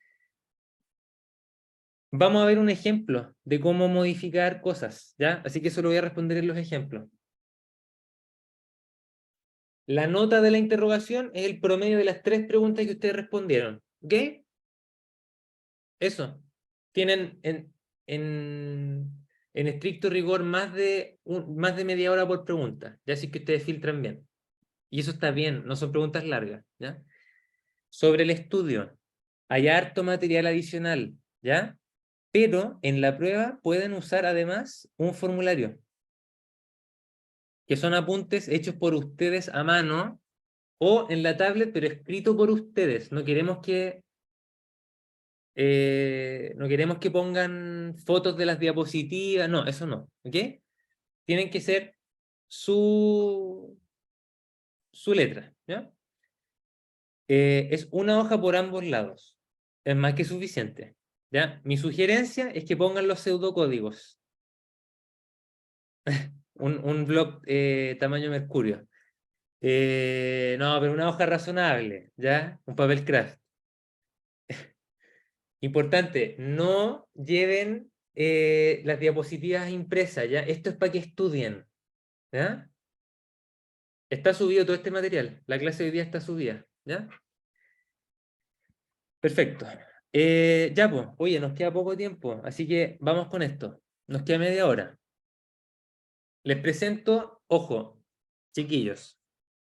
Vamos a ver un ejemplo de cómo modificar cosas, ¿ya? Así que eso lo voy a responder en los ejemplos. La nota de la interrogación es el promedio de las 3 preguntas que ustedes respondieron, ¿ok? Eso. Tienen en estricto rigor más de media hora por pregunta, ya así que ustedes filtran bien. Y eso está bien, no son preguntas largas, ¿ya? Sobre el estudio, hay harto material adicional, ¿ya? Pero en la prueba pueden usar además un formulario, que son apuntes hechos por ustedes a mano o en la tablet, pero escrito por ustedes. No queremos que pongan fotos de las diapositivas, no, eso no, ¿ok? Tienen que ser su letra, ¿ya? Es una hoja por ambos lados, es más que suficiente, ¿ya? Mi sugerencia es que pongan los pseudocódigos. un blog tamaño mercurio. No, pero una hoja razonable, ¿ya? Un papel craft. Importante, no lleven las diapositivas impresas, ¿ya? Esto es para que estudien, ¿ya? Está subido todo este material, la clase de hoy día está subida, ¿ya? Perfecto. Ya, pues, oye, nos queda poco tiempo, así que vamos con esto. Nos queda media hora. Les presento, ojo, chiquillos,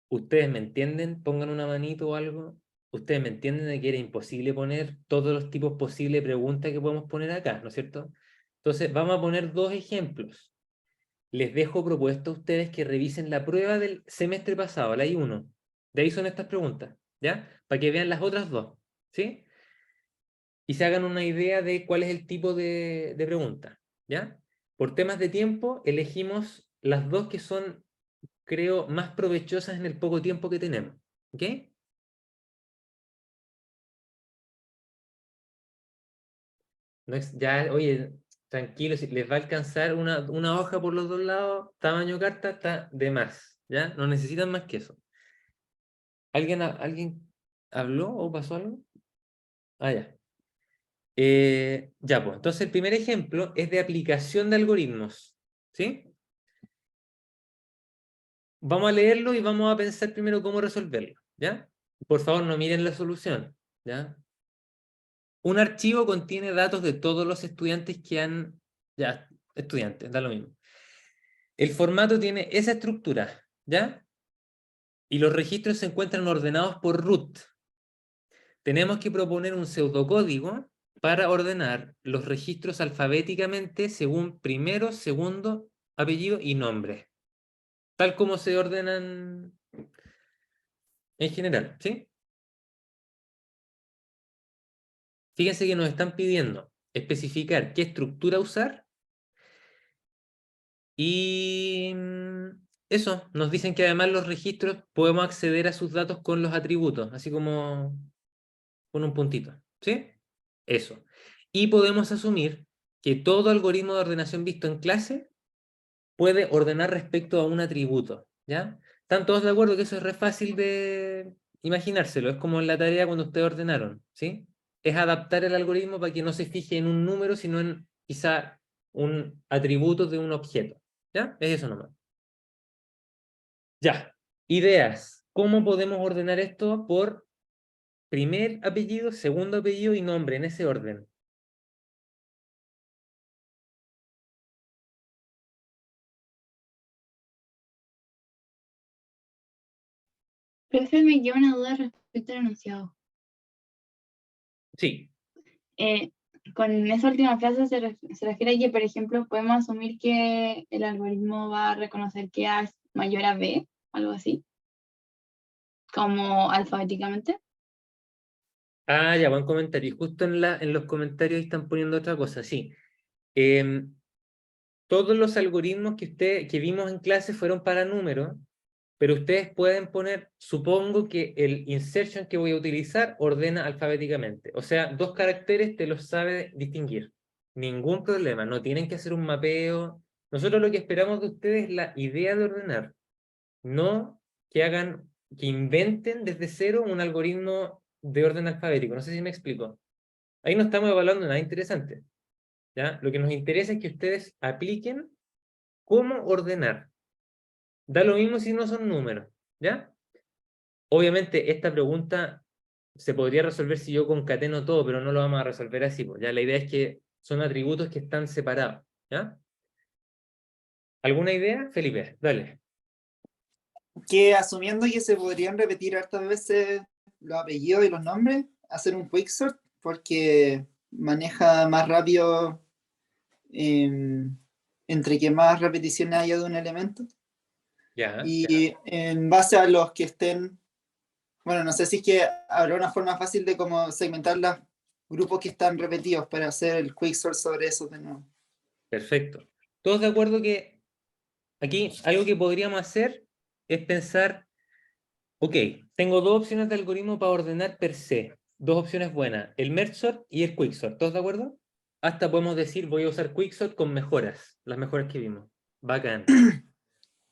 ¿ustedes me entienden? Pongan una manito o algo. ¿Ustedes me entienden de que era imposible poner todos los tipos posibles de preguntas que podemos poner acá, ¿no es cierto? Entonces, vamos a poner 2 ejemplos. Les dejo propuesto a ustedes que revisen la prueba del semestre pasado, la I1. De ahí son estas preguntas, ¿ya? Para que vean las otras 2, ¿sí? Y se hagan una idea de cuál es el tipo de pregunta, ¿ya? Por temas de tiempo, elegimos las 2 que son, creo, más provechosas en el poco tiempo que tenemos, ¿ok? No es, ya, oye, tranquilos, si les va a alcanzar una hoja por los 2 lados, tamaño carta, está de más, ¿ya? No necesitan más que eso. ¿Alguien habló o pasó algo? Ah, ya. Ya, pues, entonces el primer ejemplo es de aplicación de algoritmos, ¿sí? Vamos a leerlo y vamos a pensar primero cómo resolverlo, ¿ya? Por favor, no miren la solución, ¿ya? Un archivo contiene datos de todos los estudiantes que han... Ya, estudiantes, da lo mismo. El formato tiene esa estructura, ¿ya? Y los registros se encuentran ordenados por root. Tenemos que proponer un pseudocódigo para ordenar los registros alfabéticamente según primero, segundo, apellido y nombre. Tal como se ordenan en general, ¿sí? Fíjense que nos están pidiendo especificar qué estructura usar y eso, nos dicen que además los registros podemos acceder a sus datos con los atributos, así como con un puntito, ¿sí? Eso. Y podemos asumir que todo algoritmo de ordenación visto en clase puede ordenar respecto a un atributo, ¿ya? ¿Están todos de acuerdo que eso es re fácil de imaginárselo? Es como en la tarea cuando ustedes ordenaron, ¿sí? Es adaptar el algoritmo para que no se fije en un número, sino en quizá un atributo de un objeto, ¿ya? Es eso nomás. Ya. Ideas. ¿Cómo podemos ordenar esto por primer apellido, segundo apellido y nombre, en ese orden? Profe, me queda una duda respecto al enunciado. Sí. Con esa última frase se refiere a que, por ejemplo, podemos asumir que el algoritmo va a reconocer que A es mayor a B, algo así, como alfabéticamente. Ah, ya, buen comentario. Y justo en los comentarios ahí están poniendo otra cosa, sí. Todos los algoritmos que vimos en clase fueron para números, pero ustedes pueden poner, supongo que el insertion que voy a utilizar ordena alfabéticamente. O sea, 2 caracteres te los sabe distinguir. Ningún problema, no tienen que hacer un mapeo. Nosotros lo que esperamos de ustedes es la idea de ordenar, no que inventen desde cero un algoritmo de orden alfabético. No sé si me explico. Ahí no estamos evaluando nada interesante, ¿ya? Lo que nos interesa es que ustedes apliquen cómo ordenar. Da lo mismo si no son números, ¿ya? Obviamente esta pregunta se podría resolver si yo concateno todo, pero no lo vamos a resolver así, pues, ¿ya? La idea es que son atributos que están separados, ¿ya? ¿Alguna idea, Felipe? Dale. Que asumiendo que se podrían repetir hartas veces los apellidos y los nombres, hacer un quicksort porque maneja más rápido entre que más repeticiones haya de un elemento. Ya. Y en base a los que estén, bueno, no sé si es que habrá una forma fácil de como segmentar los grupos que están repetidos para hacer el quicksort sobre eso de nuevo. Perfecto. ¿Todos de acuerdo que aquí algo que podríamos hacer es pensar, ok, tengo dos opciones de algoritmo para ordenar per se, dos opciones buenas, el merge sort y el quicksort, ¿todos de acuerdo? Hasta podemos decir, voy a usar quicksort con mejoras, las mejoras que vimos. Bacán.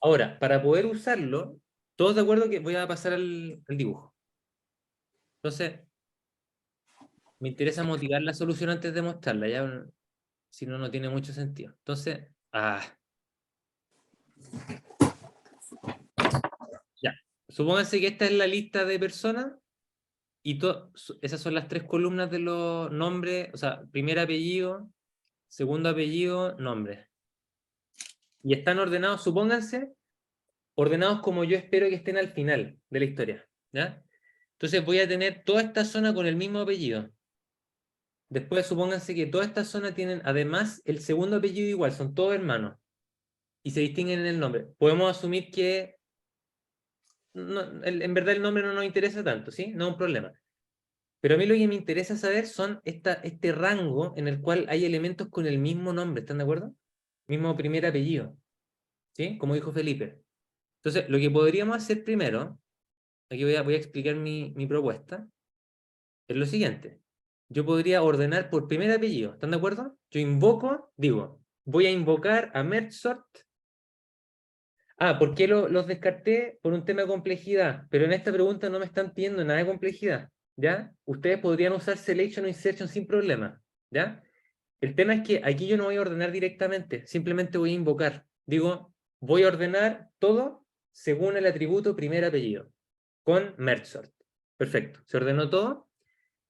Ahora, para poder usarlo, todos de acuerdo que voy a pasar al dibujo. Entonces, me interesa motivar la solución antes de mostrarla, ya, si no, no tiene mucho sentido. Entonces, ya. Supónganse que esta es la lista de personas y esas son las tres columnas de los nombres, o sea, primer apellido, segundo apellido, nombre. Y están ordenados, supónganse, ordenados como yo espero que estén al final de la historia, ¿ya? Entonces voy a tener toda esta zona con el mismo apellido. Después supónganse que toda esta zona tienen además el segundo apellido igual, son todos hermanos. Y se distinguen en el nombre. Podemos asumir que en verdad el nombre no nos interesa tanto, ¿sí? No es un problema. Pero a mí lo que me interesa saber son este rango en el cual hay elementos con el mismo nombre, ¿están de acuerdo? Mismo primer apellido, ¿sí? Como dijo Felipe. Entonces, lo que podríamos hacer primero, aquí voy a explicar mi propuesta, es lo siguiente. Yo podría ordenar por primer apellido, ¿están de acuerdo? Yo invoco, digo, voy a invocar a merge sort. ¿Por qué los descarté? Por un tema de complejidad, pero en esta pregunta no me están pidiendo nada de complejidad, ¿ya? Ustedes podrían usar selection o insertion sin problema, ¿ya? El tema es que aquí yo no voy a ordenar directamente, simplemente voy a invocar. Digo, voy a ordenar todo según el atributo primer apellido, con merge sort. Perfecto, se ordenó todo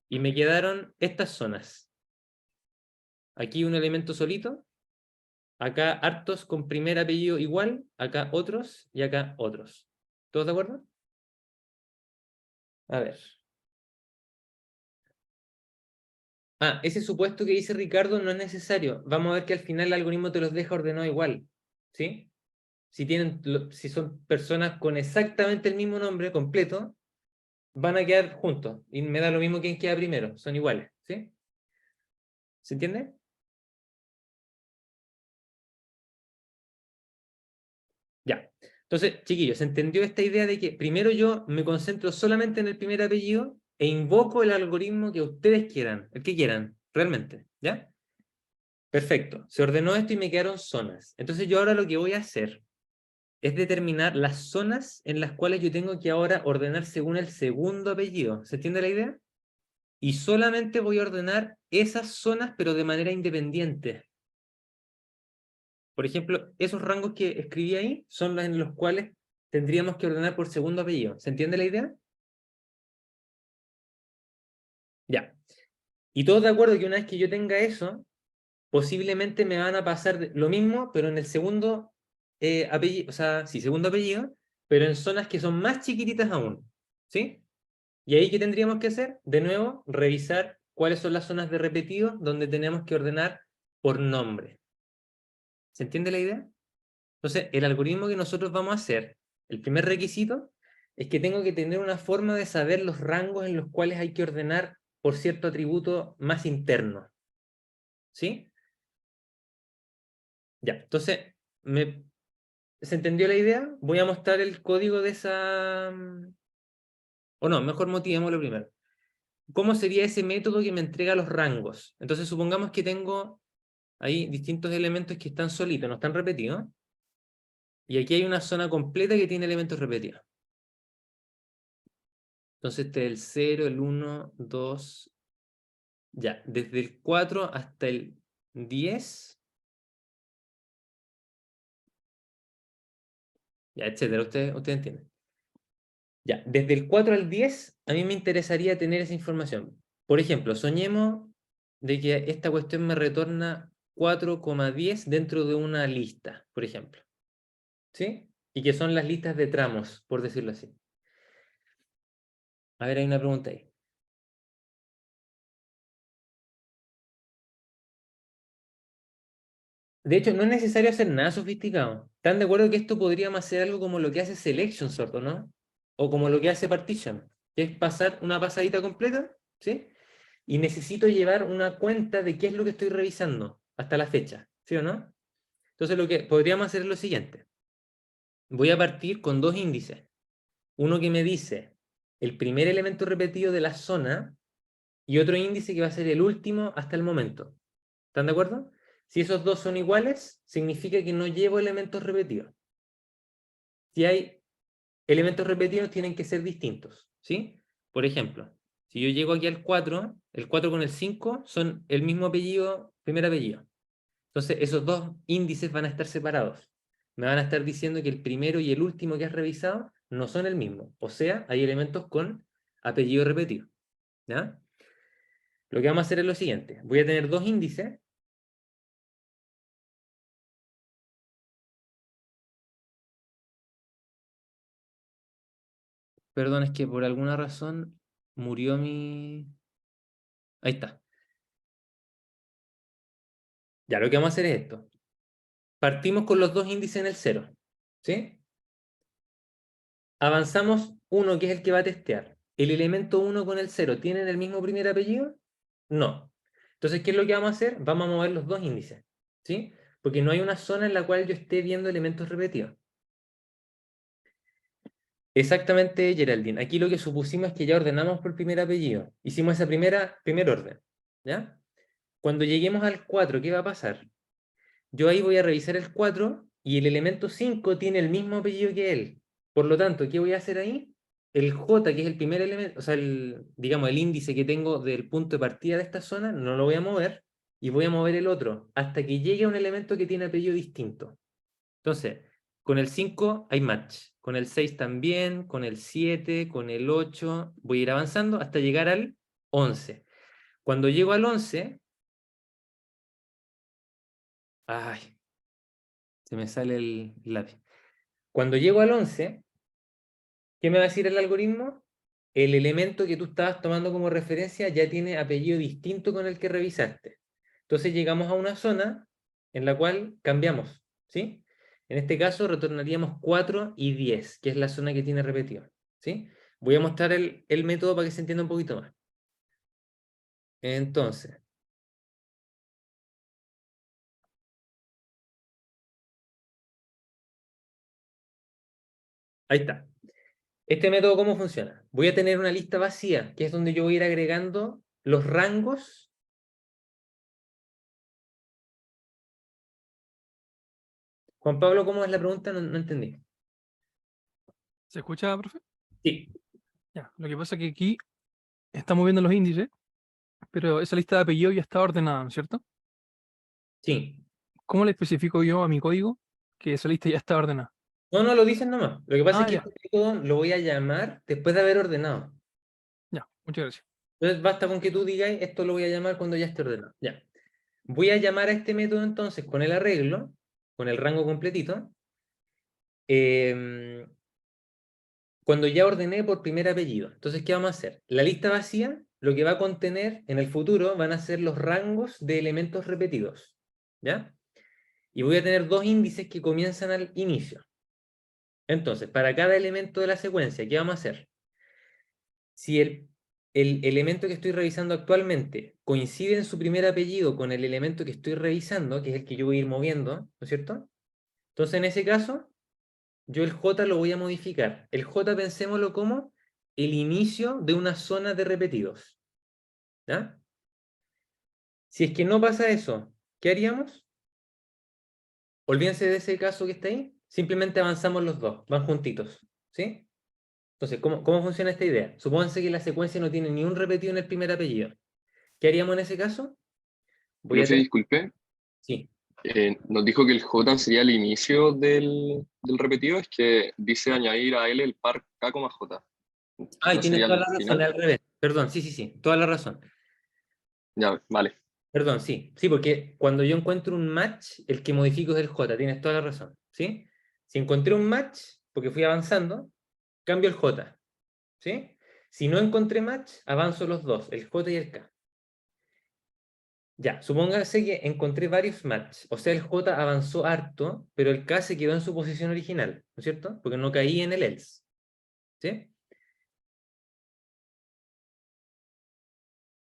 y me quedaron estas zonas. Aquí un elemento solito, acá hartos con primer apellido igual, acá otros y acá otros. ¿Todos de acuerdo? A ver. Ese supuesto que dice Ricardo no es necesario. Vamos a ver que al final el algoritmo te los deja ordenado igual. ¿Sí? Si son personas con exactamente el mismo nombre completo, van a quedar juntos. Y me da lo mismo quién queda primero. Son iguales. ¿Sí? ¿Se entiende? Ya. Entonces, chiquillos, ¿se entendió esta idea de que primero yo me concentro solamente en el primer apellido e invoco el algoritmo que ustedes quieran, el que quieran, realmente, ¿ya? Perfecto. Se ordenó esto y me quedaron zonas. Entonces yo ahora lo que voy a hacer es determinar las zonas en las cuales yo tengo que ahora ordenar según el segundo apellido. ¿Se entiende la idea? Y solamente voy a ordenar esas zonas, pero de manera independiente. Por ejemplo, esos rangos que escribí ahí son los en los cuales tendríamos que ordenar por segundo apellido. ¿Se entiende la idea? Ya. Y todos de acuerdo que una vez que yo tenga eso, posiblemente me van a pasar lo mismo, pero en el segundo apellido, o sea, sí, segundo apellido, pero en zonas que son más chiquititas aún. ¿Sí? Y ahí, ¿qué tendríamos que hacer? De nuevo, revisar cuáles son las zonas de repetido donde tenemos que ordenar por nombre. ¿Se entiende la idea? Entonces, el algoritmo que nosotros vamos a hacer, el primer requisito, es que tengo que tener una forma de saber los rangos en los cuales hay que ordenar por cierto atributo más interno. ¿Sí? Ya, entonces, ¿se entendió la idea? Voy a mostrar el código de esa... O no, mejor motivémoslo primero. ¿Cómo sería ese método que me entrega los rangos? Entonces, supongamos que tengo ahí distintos elementos que están solitos, no están repetidos. Y aquí hay una zona completa que tiene elementos repetidos. Entonces este es el 0, el 1, 2, ya, desde el 4 hasta el 10, ya, etcétera, ustedes entienden. Ya, desde el 4 al 10, a mí me interesaría tener esa información. Por ejemplo, soñemos de que esta cuestión me retorna 4,10 dentro de una lista, por ejemplo. ¿Sí? Y que son las listas de tramos, por decirlo así. A ver, hay una pregunta ahí. De hecho, no es necesario hacer nada sofisticado. ¿Están de acuerdo que esto podríamos hacer algo como lo que hace Selection Sort, ¿o no? O como lo que hace Partition, que es pasar una pasadita completa, ¿sí? Y necesito llevar una cuenta de qué es lo que estoy revisando hasta la fecha, ¿sí o no? Entonces lo que podríamos hacer es lo siguiente. Voy a partir con dos índices. Uno que me dice el primer elemento repetido de la zona y otro índice que va a ser el último hasta el momento. ¿Están de acuerdo? Si esos dos son iguales, significa que no llevo elementos repetidos. Si hay elementos repetidos, tienen que ser distintos, ¿sí? Por ejemplo, si yo llego aquí al 4, el 4 con el 5 son el mismo apellido, primer apellido. Entonces, esos dos índices van a estar separados. Me van a estar diciendo que el primero y el último que has revisado no son el mismo. O sea, hay elementos con apellido repetido. ¿Ya? Lo que vamos a hacer es lo siguiente. Voy a tener dos índices. Perdón, es que por alguna razón murió mi... Ahí está. Ya, lo que vamos a hacer es esto. Partimos con los dos índices en el 0. ¿Sí? Avanzamos uno que es el que va a testear. ¿El elemento 1 con el 0 tienen el mismo primer apellido? No. Entonces, ¿qué es lo que vamos a hacer? Vamos a mover los dos índices. ¿Sí? Porque no hay una zona en la cual yo esté viendo elementos repetidos. Exactamente, Geraldine. Aquí lo que supusimos es que ya ordenamos por primer apellido. Hicimos esa primer orden. ¿Ya? Cuando lleguemos al 4, ¿qué va a pasar? Yo ahí voy a revisar el 4 y el elemento 5 tiene el mismo apellido que él. Por lo tanto, ¿qué voy a hacer ahí? El J, que es el primer elemento, o sea, digamos, el índice que tengo del punto de partida de esta zona, no lo voy a mover y voy a mover el otro hasta que llegue a un elemento que tiene apellido distinto. Entonces, con el 5 hay match, con el 6 también, con el 7, con el 8, voy a ir avanzando hasta llegar al 11. Cuando llego al 11, ay, se me sale el lápiz. Cuando llego al 11, ¿qué me va a decir el algoritmo? El elemento que tú estabas tomando como referencia ya tiene apellido distinto con el que revisaste. Entonces llegamos a una zona en la cual cambiamos, ¿sí? En este caso retornaríamos 4 y 10, que es la zona que tiene repetido, ¿sí? Voy a mostrar el método para que se entienda un poquito más. Entonces, ahí está. Este método, ¿cómo funciona? Voy a tener una lista vacía, que es donde yo voy a ir agregando los rangos. Juan Pablo, ¿cómo es la pregunta? No entendí. ¿Se escucha, profe? Sí. Ya, lo que pasa es que aquí estamos viendo los índices, pero esa lista de apellidos ya está ordenada, ¿no es cierto? Sí. ¿Cómo le especifico yo a mi código que esa lista ya está ordenada? No, lo dicen nomás. Lo que pasa es que Ya, este método lo voy a llamar después de haber ordenado. ya, muchas gracias. Entonces basta con que tú digáis, esto lo voy a llamar cuando ya esté ordenado. Ya. Voy a llamar a este método entonces con el arreglo, con el rango completito, cuando ya ordené por primer apellido. Entonces, ¿qué vamos a hacer? La lista vacía, lo que va a contener en el futuro van a ser los rangos de elementos repetidos. ¿Ya? Y voy a tener dos índices que comienzan al inicio. Entonces, para cada elemento de la secuencia, ¿qué vamos a hacer? Si el elemento que estoy revisando actualmente coincide en su primer apellido con el elemento que estoy revisando, que es el que yo voy a ir moviendo, ¿no es cierto? Entonces, en ese caso, yo el J lo voy a modificar. El J pensémoslo como el inicio de una zona de repetidos. ¿Ya? Si es que no pasa eso, ¿qué haríamos? Olvídense de ese caso que está ahí. Simplemente avanzamos los dos, van juntitos. ¿Sí? Entonces, ¿cómo funciona esta idea? Supónganse que la secuencia no tiene ni un repetido en el primer apellido. ¿Qué haríamos en ese caso? Voy a Profe, tener... disculpe, Sí. nos dijo que el J sería el inicio del repetido, es que dice añadir a L el par K, J. Ay, ¿No tienes sería toda el la razón, final? al revés. Perdón, sí, toda la razón. Ya, vale. Perdón, sí, porque cuando yo encuentro un match, el que modifico es el J, tienes toda la razón, ¿sí? Si encontré un match, porque fui avanzando, cambio el J, ¿sí? Si no encontré match, avanzo los dos, el J y el K. Ya, supóngase que encontré varios match, o sea, el J avanzó harto, pero el K se quedó en su posición original, ¿no es cierto? Porque no caí en el else, ¿sí?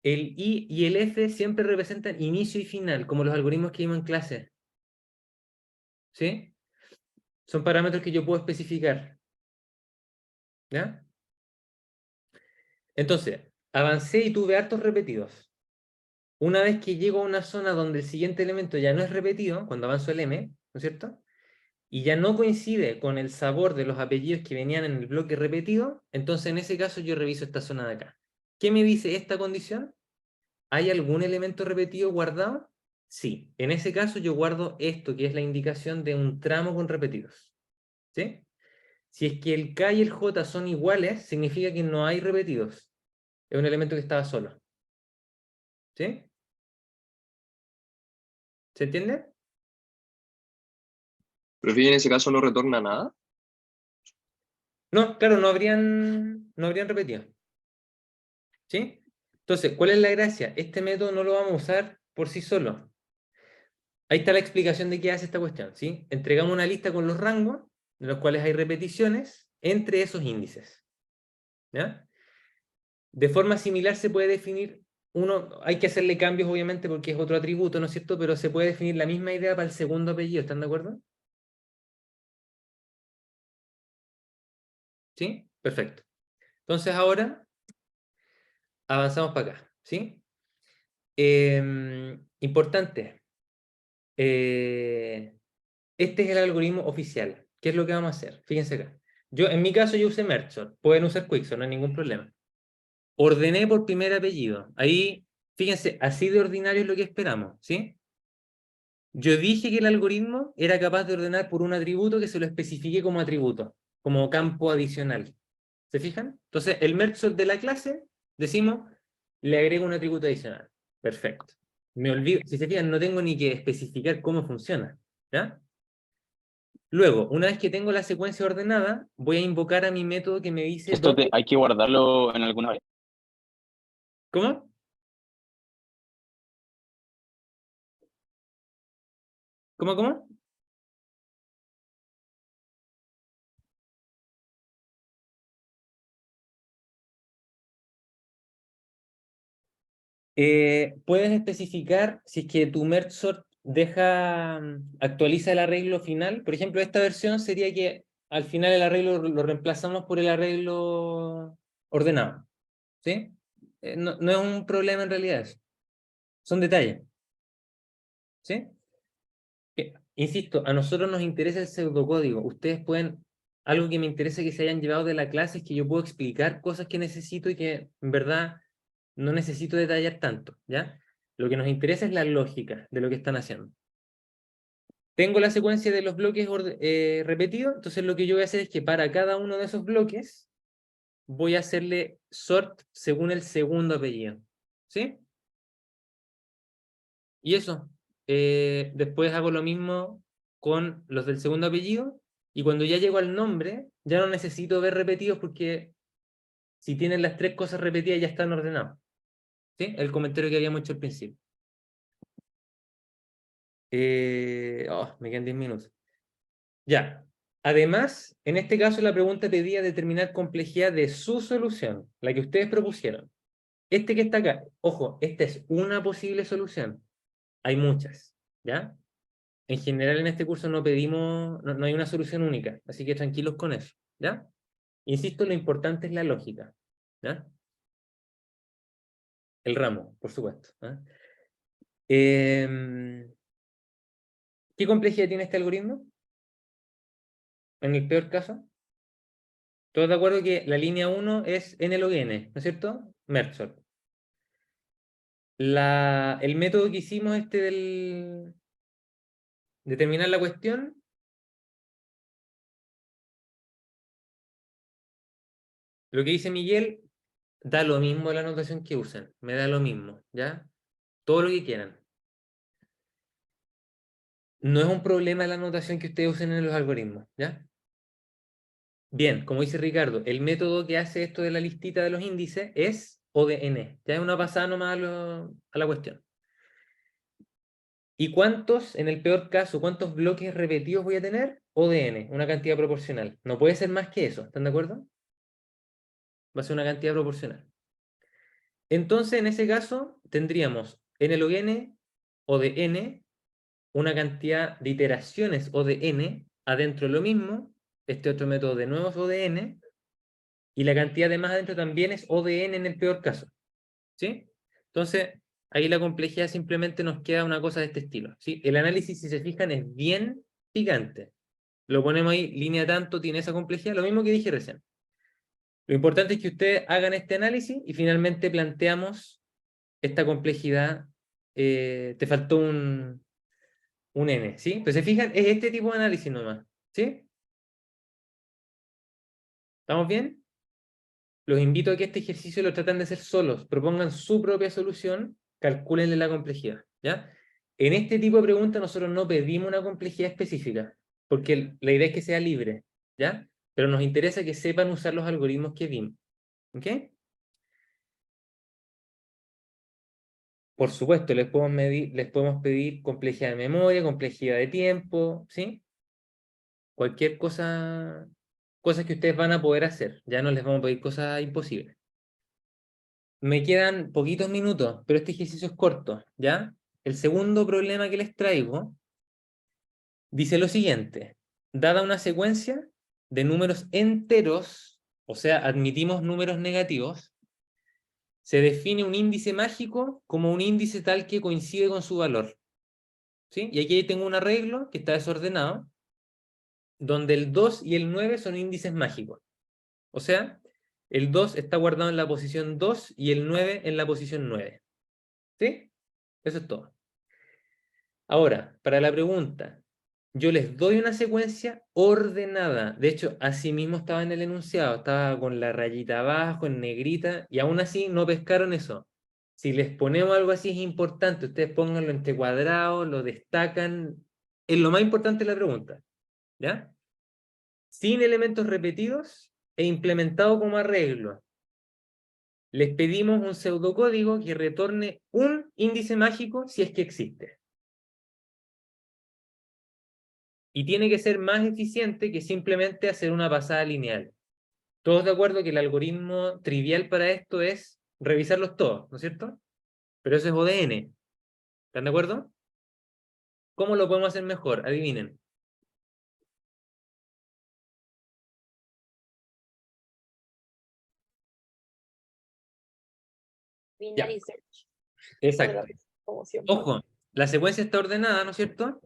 El I y el F siempre representan inicio y final, como los algoritmos que vimos en clase, ¿sí? Son parámetros que yo puedo especificar, ¿ya? Entonces, avancé y tuve hartos repetidos. Una vez que llego a una zona donde el siguiente elemento ya no es repetido, cuando avanzo el M, ¿no es cierto? Y ya no coincide con el sabor de los apellidos que venían en el bloque repetido, entonces en ese caso yo reviso esta zona de acá. ¿Qué me dice esta condición? ¿Hay algún elemento repetido guardado? Sí. En ese caso yo guardo esto, que es la indicación de un tramo con repetidos. ¿Sí? Si es que el K y el J son iguales, significa que no hay repetidos. Es un elemento que estaba solo. ¿Sí? ¿Se entiende? Profe, ¿y en ese caso no retorna nada? No, claro, no habrían repetido. ¿Sí? Entonces, ¿cuál es la gracia? Este método no lo vamos a usar por sí solo. Ahí está la explicación de qué hace esta cuestión, ¿sí? Entregamos una lista con los rangos, de los cuales hay repeticiones, entre esos índices. ¿Ya? De forma similar se puede definir hay que hacerle cambios obviamente porque es otro atributo, ¿no es cierto? Pero se puede definir la misma idea para el segundo apellido, ¿están de acuerdo? ¿Sí? Perfecto. Entonces ahora avanzamos para acá, ¿sí? Importante. Este es el algoritmo oficial. ¿Qué es lo que vamos a hacer? Fíjense acá. En mi caso yo usé Mergesort. Pueden usar Quicksort, no hay ningún problema. Ordené por primer apellido. Ahí, fíjense, así de ordinario es lo que esperamos, ¿sí? Yo dije que el algoritmo era capaz de ordenar por un atributo que se lo especifique como atributo, como campo adicional. ¿Se fijan? Entonces, el Mergesort de la clase, decimos, le agrego un atributo adicional. Perfecto. Me olvido, si se fijan, no tengo ni que especificar cómo funciona, ¿ya? Luego, una vez que tengo la secuencia ordenada, voy a invocar a mi método que me dice Esto dónde... hay que guardarlo en alguna vez. ¿Cómo? ¿Cómo? Puedes especificar si es que tu Mergesort actualiza el arreglo final. Por ejemplo, esta versión sería que al final el arreglo lo reemplazamos por el arreglo ordenado. ¿Sí? No es un problema en realidad eso. Son detalles. ¿Sí? Insisto, a nosotros nos interesa el pseudocódigo. Ustedes pueden... Algo que me interesa que se hayan llevado de la clase es que yo puedo explicar cosas que necesito y que en verdad no necesito detallar tanto, ¿ya? Lo que nos interesa es la lógica de lo que están haciendo. Tengo la secuencia de los bloques repetidos, entonces lo que yo voy a hacer es que para cada uno de esos bloques voy a hacerle sort según el segundo apellido. ¿Sí? Y eso. Después hago lo mismo con los del segundo apellido, y cuando ya llego al nombre, ya no necesito ver repetidos porque si tienen las tres cosas repetidas ya están ordenados. ¿Sí? El comentario que habíamos hecho al principio. Me quedan 10 minutos. Ya. Además, en este caso la pregunta pedía determinar complejidad de su solución, la que ustedes propusieron. Este que está acá, ojo, esta es una posible solución. Hay muchas, ¿ya? En general en este curso no pedimos, no hay una solución única, así que tranquilos con eso, ¿ya? Insisto, lo importante es la lógica, ¿ya? El ramo, por supuesto. ¿Ya? ¿Qué complejidad tiene este algoritmo? En el peor caso, ¿Todos de acuerdo que la línea 1 es n log n, ¿no es cierto? Mertzon. El método que hicimos del determinar la cuestión, lo que dice Miguel, da lo mismo la notación que usen, me da lo mismo, ¿ya? Todo lo que quieran. No es un problema la notación que ustedes usen en los algoritmos, ¿ya? Bien, como dice Ricardo, el método que hace esto de la listita de los índices es ODN. Ya es una pasada nomás a la cuestión. ¿Y cuántos, en el peor caso, cuántos bloques repetidos voy a tener? ODN, una cantidad proporcional. No puede ser más que eso, ¿están de acuerdo? Va a ser una cantidad proporcional. Entonces, en ese caso, tendríamos n log n o de n, una cantidad de iteraciones o de n, adentro de lo mismo, este otro método de nuevo es o de n, y la cantidad de más adentro también es o de n en el peor caso. ¿Sí? Entonces, ahí la complejidad simplemente nos queda una cosa de este estilo. ¿Sí? El análisis, si se fijan, es bien picante. Lo ponemos ahí, línea tanto tiene esa complejidad, lo mismo que dije recién. Lo importante es que ustedes hagan este análisis y finalmente planteamos esta complejidad. Te faltó un n, ¿sí? Pues se fijan, es este tipo de análisis nomás, ¿sí? ¿Estamos bien? Los invito a que este ejercicio lo traten de hacer solos, propongan su propia solución, calcúlenle la complejidad, ¿ya? En este tipo de preguntas nosotros no pedimos una complejidad específica, porque la idea es que sea libre, ¿ya? Pero nos interesa que sepan usar los algoritmos que vimos, ¿ok? Por supuesto, les podemos pedir complejidad de memoria, complejidad de tiempo, ¿sí? Cualquier cosa, cosas que ustedes van a poder hacer, ya no les vamos a pedir cosas imposibles. Me quedan poquitos minutos, pero este ejercicio es corto, ¿ya? El segundo problema que les traigo dice lo siguiente. Dada una secuencia de números enteros, o sea, admitimos números negativos, se define un índice mágico como un índice tal que coincide con su valor. ¿Sí? Y aquí tengo un arreglo que está desordenado, donde el 2 y el 9 son índices mágicos. O sea, el 2 está guardado en la posición 2 y el 9 en la posición 9. ¿Sí? Eso es todo. Ahora, para la pregunta, yo les doy una secuencia ordenada. De hecho, así mismo estaba en el enunciado, estaba con la rayita abajo, en negrita, y aún así no pescaron eso. Si les ponemos algo así es importante, ustedes pónganlo entre cuadrados, lo destacan, es lo más importante de la pregunta, ¿ya? Sin elementos repetidos e implementado como arreglo. Les pedimos un pseudocódigo que retorne un índice mágico si es que existe. Y tiene que ser más eficiente que simplemente hacer una pasada lineal. Todos de acuerdo que el algoritmo trivial para esto es revisarlos todos, ¿no es cierto? Pero eso es ODN. ¿Están de acuerdo? ¿Cómo lo podemos hacer mejor? Adivinen. Binary search. Exacto. Como siempre. Ojo, la secuencia está ordenada, ¿no es cierto?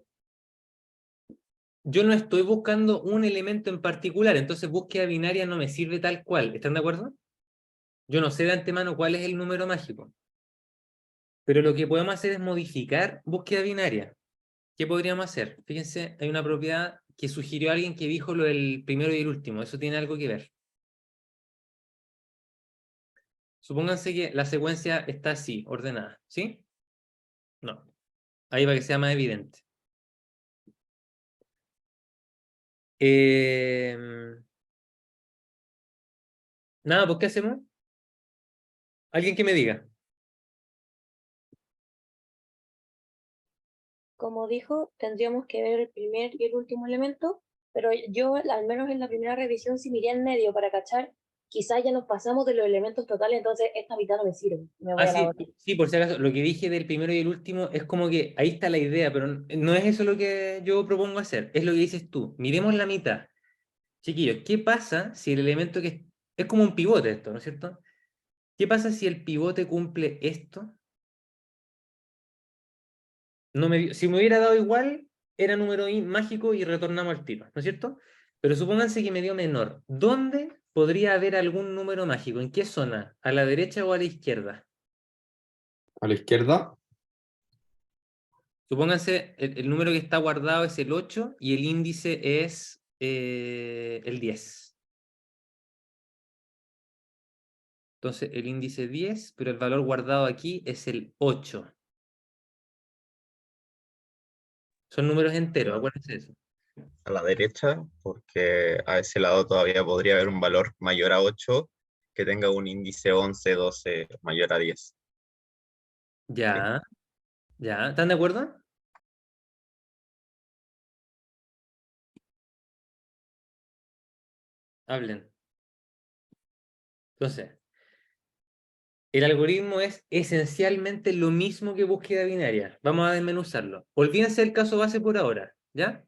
Yo no estoy buscando un elemento en particular, entonces búsqueda binaria no me sirve tal cual. ¿Están de acuerdo? Yo no sé de antemano cuál es el número mágico. Pero lo que podemos hacer es modificar búsqueda binaria. ¿Qué podríamos hacer? Fíjense, hay una propiedad que sugirió alguien que dijo lo del primero y el último. Eso tiene algo que ver. Supónganse que la secuencia está así, ordenada. ¿Sí? No. Ahí para que sea más evidente. Nada, pues ¿qué hacemos? Alguien que me diga. Como dijo, tendríamos que ver el primer y el último elemento, pero yo, al menos en la primera revisión, sí miré en medio para cachar, quizás ya nos pasamos de los elementos totales, entonces esta mitad no me sirve. Me voy a la Sí, otra. sí, por si acaso, lo que dije del primero y el último es como que ahí está la idea, pero no es eso lo que yo propongo hacer, es lo que dices tú. Miremos la mitad. Chiquillos, ¿qué pasa si el elemento que es como un pivote esto, ¿no es cierto? ¿Qué pasa si el pivote cumple esto? Si me hubiera dado igual, era número mágico y retornamos al tiro, ¿no es cierto? Pero supónganse que me dio menor. ¿Dónde podría haber algún número mágico. ¿En qué zona? ¿A la derecha o a la izquierda? A la izquierda, Supónganse, el número que está guardado es el 8 y el índice es el 10. Entonces el índice 10, pero el valor guardado aquí es el 8. Son números enteros, acuérdense de eso. A la derecha, porque a ese lado todavía podría haber un valor mayor a 8 que tenga un índice 11, 12 mayor a 10. Ya, ya. ¿Están de acuerdo? Hablen. Entonces, el algoritmo es esencialmente lo mismo que búsqueda binaria. Vamos a desmenuzarlo. Olvídense del caso base por ahora, ¿ya?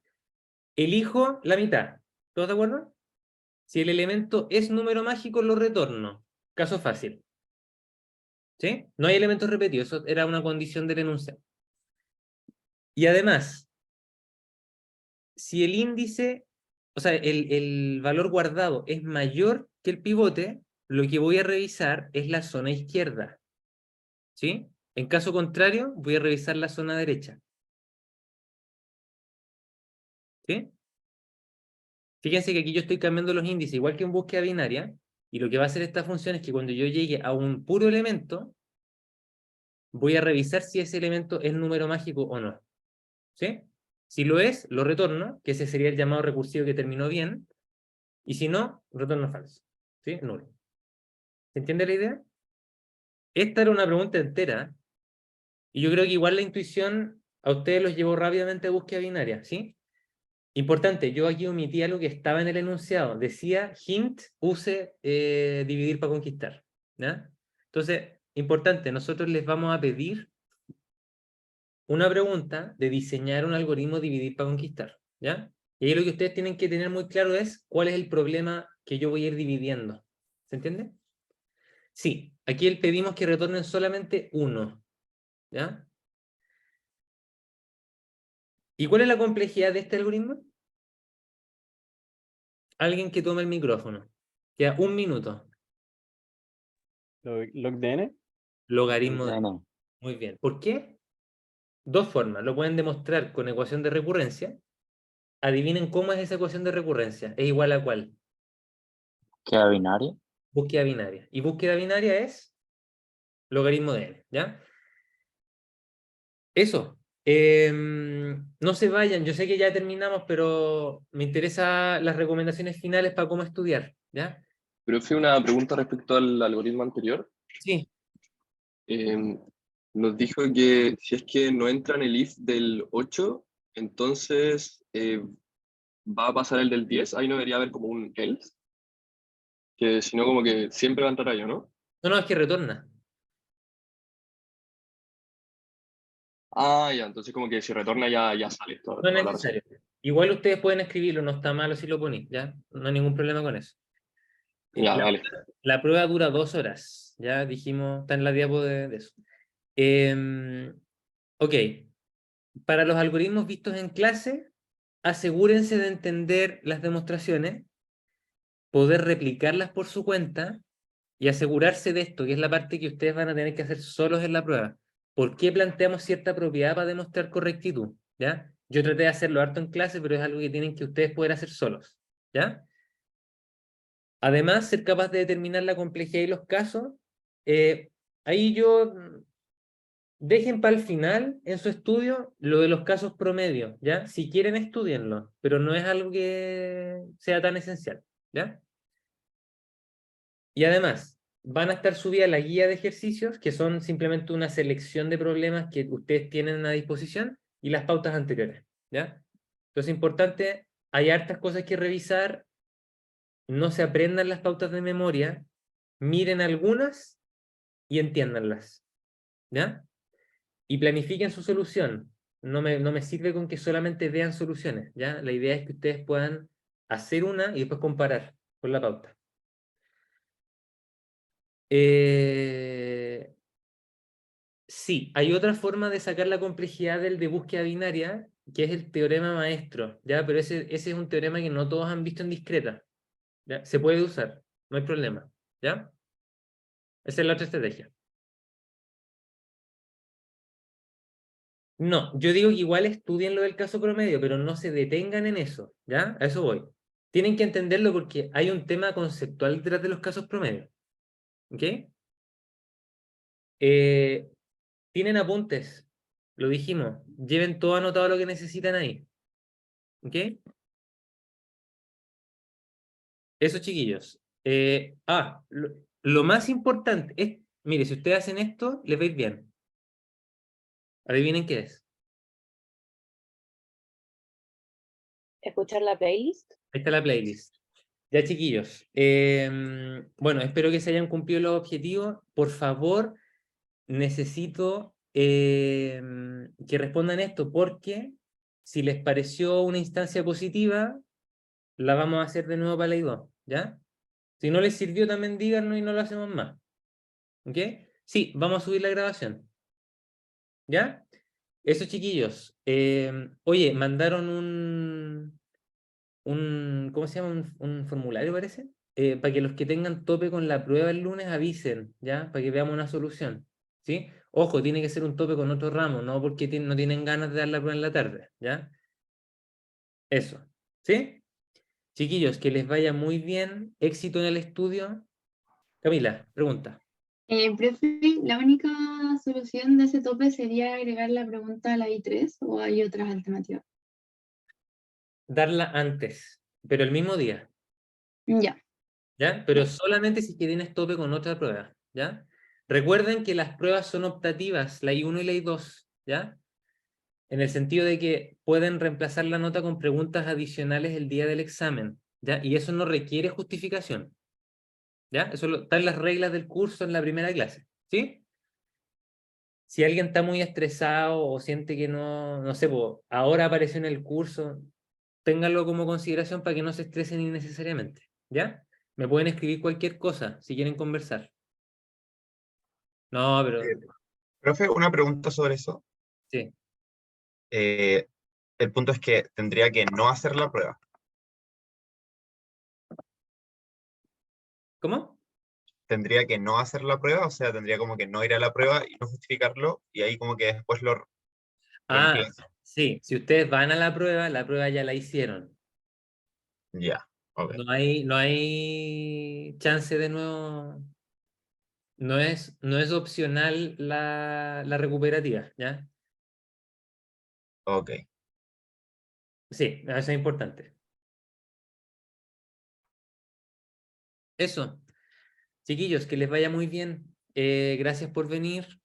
Elijo la mitad. ¿Todos de acuerdo? Si el elemento es número mágico, lo retorno. Caso fácil. ¿Sí? No hay elementos repetidos. Eso era una condición del enunciado. Y además, si el índice, o sea, el valor guardado es mayor que el pivote, lo que voy a revisar es la zona izquierda. ¿Sí? En caso contrario, voy a revisar la zona derecha. ¿Sí? Fíjense que aquí yo estoy cambiando los índices, igual que en búsqueda binaria, y lo que va a hacer esta función es que cuando yo llegue a un puro elemento, voy a revisar si ese elemento es número mágico o no. ¿Sí? Si lo es, lo retorno, que ese sería el llamado recursivo que terminó bien, y si no, retorno falso. ¿Sí? Nulo. ¿Se entiende la idea? Esta era una pregunta entera, y yo creo que igual la intuición a ustedes los llevó rápidamente a búsqueda binaria, ¿sí? Importante, yo aquí omití algo que estaba en el enunciado. Decía, hint, use dividir para conquistar. ¿Ya? Entonces, importante, nosotros les vamos a pedir una pregunta de diseñar un algoritmo dividir para conquistar. ¿Ya? Y ahí lo que ustedes tienen que tener muy claro es cuál es el problema que yo voy a ir dividiendo. ¿Se entiende? Sí, aquí pedimos que retornen solamente uno. ¿Ya? ¿Y cuál es la complejidad de este algoritmo? Alguien que tome el micrófono. Queda 1 minuto. ¿Log de n? Logaritmo de n. No. Muy bien. ¿Por qué? Dos formas. Lo pueden demostrar con ecuación de recurrencia. Adivinen cómo es esa ecuación de recurrencia. ¿Es igual a cuál? ¿Queda binaria? Búsqueda binaria. Y búsqueda binaria es logaritmo de n. ¿Ya? Eso. No se vayan. Yo sé que ya terminamos, pero me interesan las recomendaciones finales para cómo estudiar. ¿Ya? Profe, una pregunta respecto al algoritmo anterior. Sí. Nos dijo que si es que no entra en el if del 8, entonces va a pasar el del 10. Ahí no debería haber como un else. Que si no, como que siempre va a entrar ahí, ¿o no? No, no, es que retorna. Ah, ya, entonces como que si retorna ya sale. No es necesario. Igual ustedes pueden escribirlo, no está malo si lo ponéis, ¿ya? No hay ningún problema con eso. Ya, vale. La prueba dura 2 horas, ya dijimos, está en la diapo de eso. Ok, para los algoritmos vistos en clase, asegúrense de entender las demostraciones, poder replicarlas por su cuenta y asegurarse de esto, que es la parte que ustedes van a tener que hacer solos en la prueba. ¿Por qué planteamos cierta propiedad para demostrar correctitud? ¿Ya? Yo traté de hacerlo harto en clase, pero es algo que tienen que ustedes poder hacer solos. ¿Ya? Además, ser capaz de determinar la complejidad y los casos. Ahí yo... Dejen para el final, en su estudio, lo de los casos promedios, ¿ya? Si quieren, estudienlo, pero no es algo que sea tan esencial, ¿ya? Y además, van a estar subidas la guía de ejercicios, que son simplemente una selección de problemas que ustedes tienen a disposición, y las pautas anteriores, ¿ya? Entonces, importante, hay hartas cosas que revisar, no se aprendan las pautas de memoria, miren algunas y entiéndanlas, ¿ya? Y planifiquen su solución. No me sirve con que solamente vean soluciones, ¿ya? La idea es que ustedes puedan hacer una y después comparar con la pauta. Sí, hay otra forma de sacar la complejidad del de búsqueda binaria, que es el teorema maestro, ¿ya? Pero ese es un teorema que no todos han visto en discreta, ¿ya? Se puede usar, no hay problema, ¿ya? Esa es la otra estrategia. No, yo digo que igual estudien lo del caso promedio, pero no se detengan en eso, ¿ya? A eso voy. Tienen que entenderlo porque hay un tema conceptual detrás de los casos promedio, ¿ok? Tienen apuntes, lo dijimos, lleven todo anotado lo que necesitan ahí, ¿ok? Eso, chiquillos. Lo más importante es, mire, si ustedes hacen esto, les va a ir bien. Adivinen qué es. Escuchar la playlist. Ahí está la playlist. Ya, chiquillos. Bueno, espero que se hayan cumplido los objetivos. Por favor, necesito que respondan esto, porque si les pareció una instancia positiva, la vamos a hacer de nuevo para la I2, ¿ya? Si no les sirvió, también díganos y no lo hacemos más. ¿Ok? Sí, vamos a subir la grabación. ¿Ya? Eso, chiquillos. Oye, mandaron ¿cómo se llama? Un formulario, parece. Para que los que tengan tope con la prueba el lunes avisen, ¿ya? Para que veamos una solución. ¿Sí? Ojo, tiene que ser un tope con otro ramo, no porque no tienen ganas de dar la prueba en la tarde, ¿ya? Eso. ¿Sí? Chiquillos, que les vaya muy bien. Éxito en el estudio. Camila, pregunta. Profe, ¿la única solución de ese tope sería agregar la pregunta a la I3 o hay otras alternativas? Darla antes, pero el mismo día, Ya, ¿ya? Pero solamente si tienes tope con otra prueba, ¿ya? Recuerden que las pruebas son optativas, la I1 y la I2, ¿ya? En el sentido de que pueden reemplazar la nota con preguntas adicionales el día del examen, ¿ya? Y eso no requiere justificación, ¿ya? Eso está en las reglas del curso en la primera clase, ¿sí? Si alguien está muy estresado o siente que no sé, ahora apareció en el curso, ténganlo como consideración para que no se estresen innecesariamente, ¿ya? Me pueden escribir cualquier cosa si quieren conversar. No, pero Profe, una pregunta sobre eso. sí. El punto es que tendría que no hacer la prueba. ¿Cómo? Tendría que no hacer la prueba, o sea, tendría como que no ir a la prueba y no justificarlo, y ahí como que después lo Ah, reemplazo. sí, si ustedes van a la prueba ya la hicieron. Ya, ok. No hay chance de nuevo. No es opcional la recuperativa, ¿ya? Ok. Sí, eso es importante. Eso. Chiquillos, que les vaya muy bien. Gracias por venir.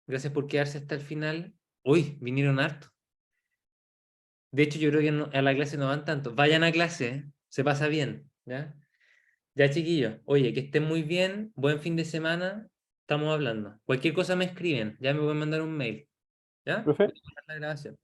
Gracias por quedarse hasta el final. Uy, vinieron harto. De hecho, yo creo que a la clase no van tanto. Vayan a clase, ¿eh? Se pasa bien, ¿ya? Ya, chiquillos. Oye, que estén muy bien. Buen fin de semana. Estamos hablando. Cualquier cosa me escriben. Ya me pueden mandar un mail. ¿Ya? Profe. La grabación.